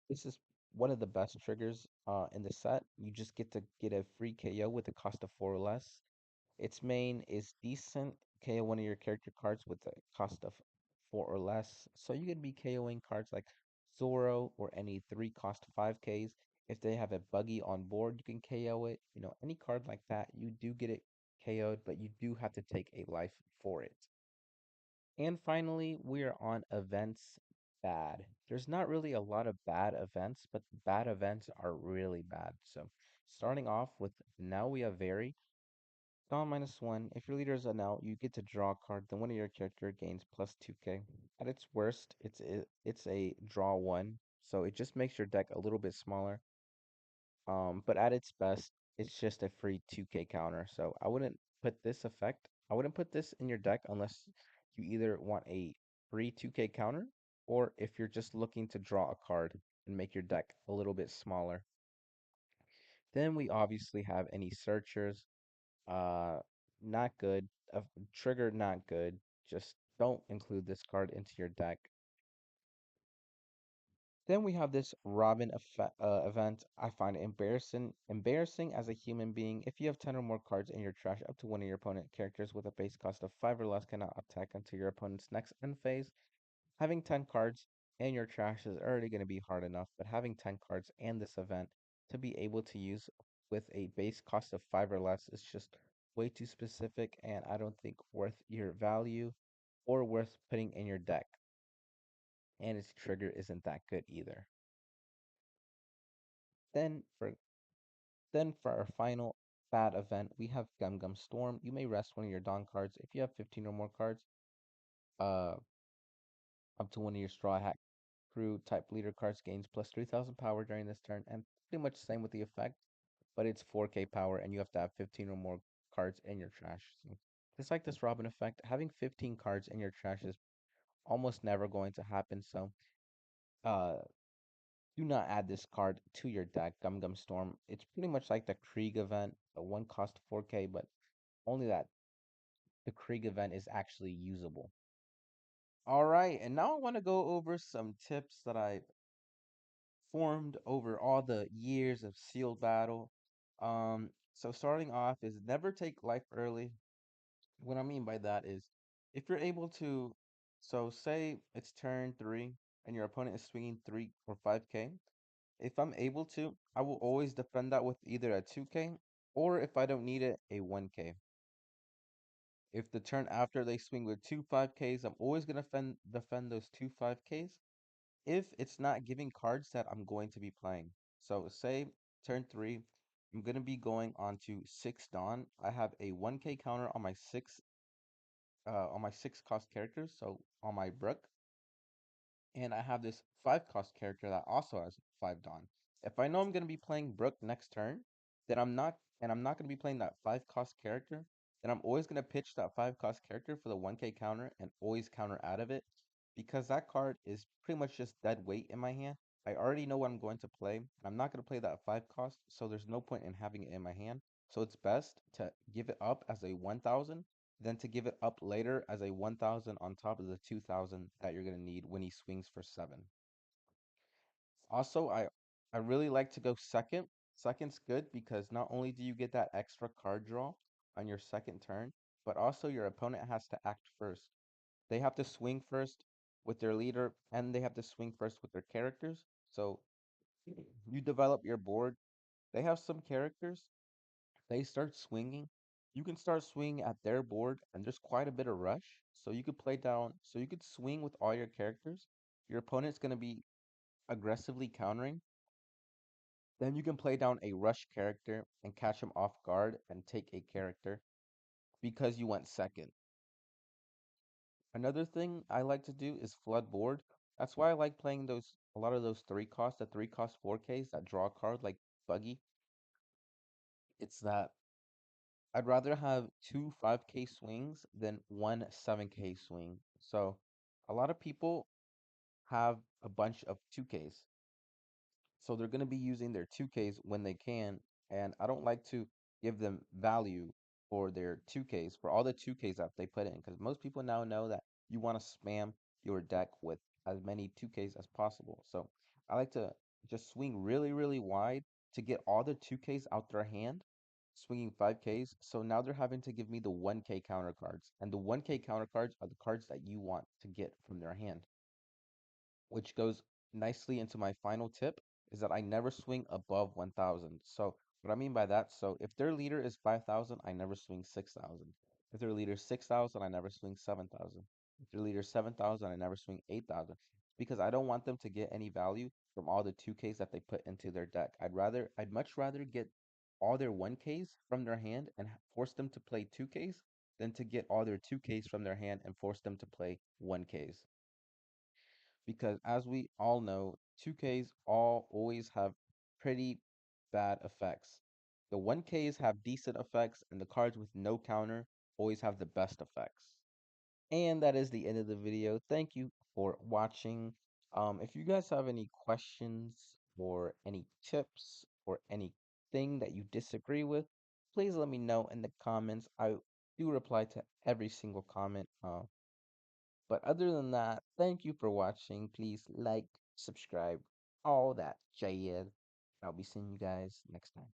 this is one of the best triggers in the set. You just get to get a free KO with a cost of four or less. Its main is decent. KO one of your character cards with a cost of four or less. So you can be KOing cards like Zoro or any three cost 5Ks. If they have a buggy on board, you can KO it. You know, any card like that, you do get it KO'd, but you do have to take a life for it. And finally, we are on events bad. There's not really a lot of bad events, but the bad events are really bad. So starting off with now we have Very. Dawn -1. If your leader is an out, you get to draw a card. Then one of your character gains plus 2k. At its worst, it's a draw one. So it just makes your deck a little bit smaller. But at its best, it's just a free 2k counter. So I wouldn't put this effect. I wouldn't put this in your deck unless you either want a free 2k counter or if you're just looking to draw a card and make your deck a little bit smaller. Then we obviously have any searchers. Uh, Not good. Trigger not good. Just don't include this card into your deck. Then we have this event. I find it embarrassing as a human being. If you have 10 or more cards in your trash up to one of your opponent characters with a base cost of 5 or less cannot attack until your opponent's next end phase. Having 10 cards in your trash is already going to be hard enough, but having 10 cards and this event to be able to use with a base cost of 5 or less is just way too specific and I don't think worth your value or worth putting in your deck. And its trigger isn't that good either. Then for Then for our final bad event, we have Gum Gum Storm. You may rest one of your Dawn cards. If you have 15 or more cards, uh, up to one of your Straw Hat Crew type leader cards gains plus 3000 power during this turn, and pretty much the same with the effect, but it's 4k power, and you have to have 15 or more cards in your trash. So, just like this Robin effect, having 15 cards in your trash is almost never going to happen, so uh, do not add this card to your deck, Gum Gum Storm. It's pretty much like the Krieg event, the one cost 4k, but only that the Krieg event is actually usable. All right, and now I want to go over some tips that I formed over all the years of sealed battle. So starting off is never take life early. What I mean by that is if you're able to, so say it's turn 3 and your opponent is swinging 3 or 5k, if I'm able to, I will always defend that with either a 2k or if I don't need it, a 1k. If the turn after they swing with two 5ks, I'm always going to defend those two 5ks if it's not giving cards that I'm going to be playing. So say turn 3, I'm going to be going on to 6 Dawn. I have a 1k counter on my 6 cost characters, so on my Brook, and I have this 5 cost character that also has 5 Dawn. If I know I'm going to be playing Brook next turn, then I'm not going to be playing that 5 cost character, then I'm always going to pitch that 5 cost character for the 1k counter and always counter out of it because that card is pretty much just dead weight in my hand. I already know what I'm going to play, and I'm not going to play that 5 cost, so there's no point in having it in my hand. So it's best to give it up as a 1000 than to give it up later as a 1000 on top of the 2000 that you're going to need when he swings for 7. Also, I really like to go second. Second's good because not only do you get that extra card draw on your second turn, but also your opponent has to act first. They have to swing first with their leader and they have to swing first with their characters. So you develop your board. They have some characters, they start swinging. You can start swinging at their board, and there's quite a bit of rush. So you could swing with all your characters. Your opponent's going to be aggressively countering. Then you can play down a rush character and catch him off guard and take a character because you went second. Another thing I like to do is flood board. That's why I like playing a lot of those the 3 cost 4Ks that draw a card like Buggy. It's that I'd rather have two 5k swings than one 7k swing. So a lot of people have a bunch of 2Ks. So they're going to be using their 2Ks when they can. And I don't like to give them value for their 2Ks, for all the 2Ks that they put in. Because most people now know that you want to spam your deck with as many 2Ks as possible. So I like to just swing really, really wide to get all the 2Ks out their hand, swinging 5Ks. So now they're having to give me the 1K counter cards. And the 1K counter cards are the cards that you want to get from their hand, which goes nicely into my final tip is that I never swing above 1000. So what I mean by that, so if their leader is 5000, I never swing 6000. If their leader is 6000, I never swing 7000. If their leader is 7000, I never swing 8000 because I don't want them to get any value from all the 2Ks that they put into their deck. I'd much rather get all their 1Ks from their hand and force them to play 2Ks than to get all their 2Ks from their hand and force them to play 1Ks, because as we all know, 2Ks all always have pretty bad effects. The 1Ks have decent effects, and the cards with no counter always have the best effects. And that is the end of the video. Thank you for watching. If you guys have any questions or any tips or anything that you disagree with, please let me know in the comments. I do reply to every single comment. But other than that, thank you for watching. Please like, subscribe, all that jazz. I'll be seeing you guys next time.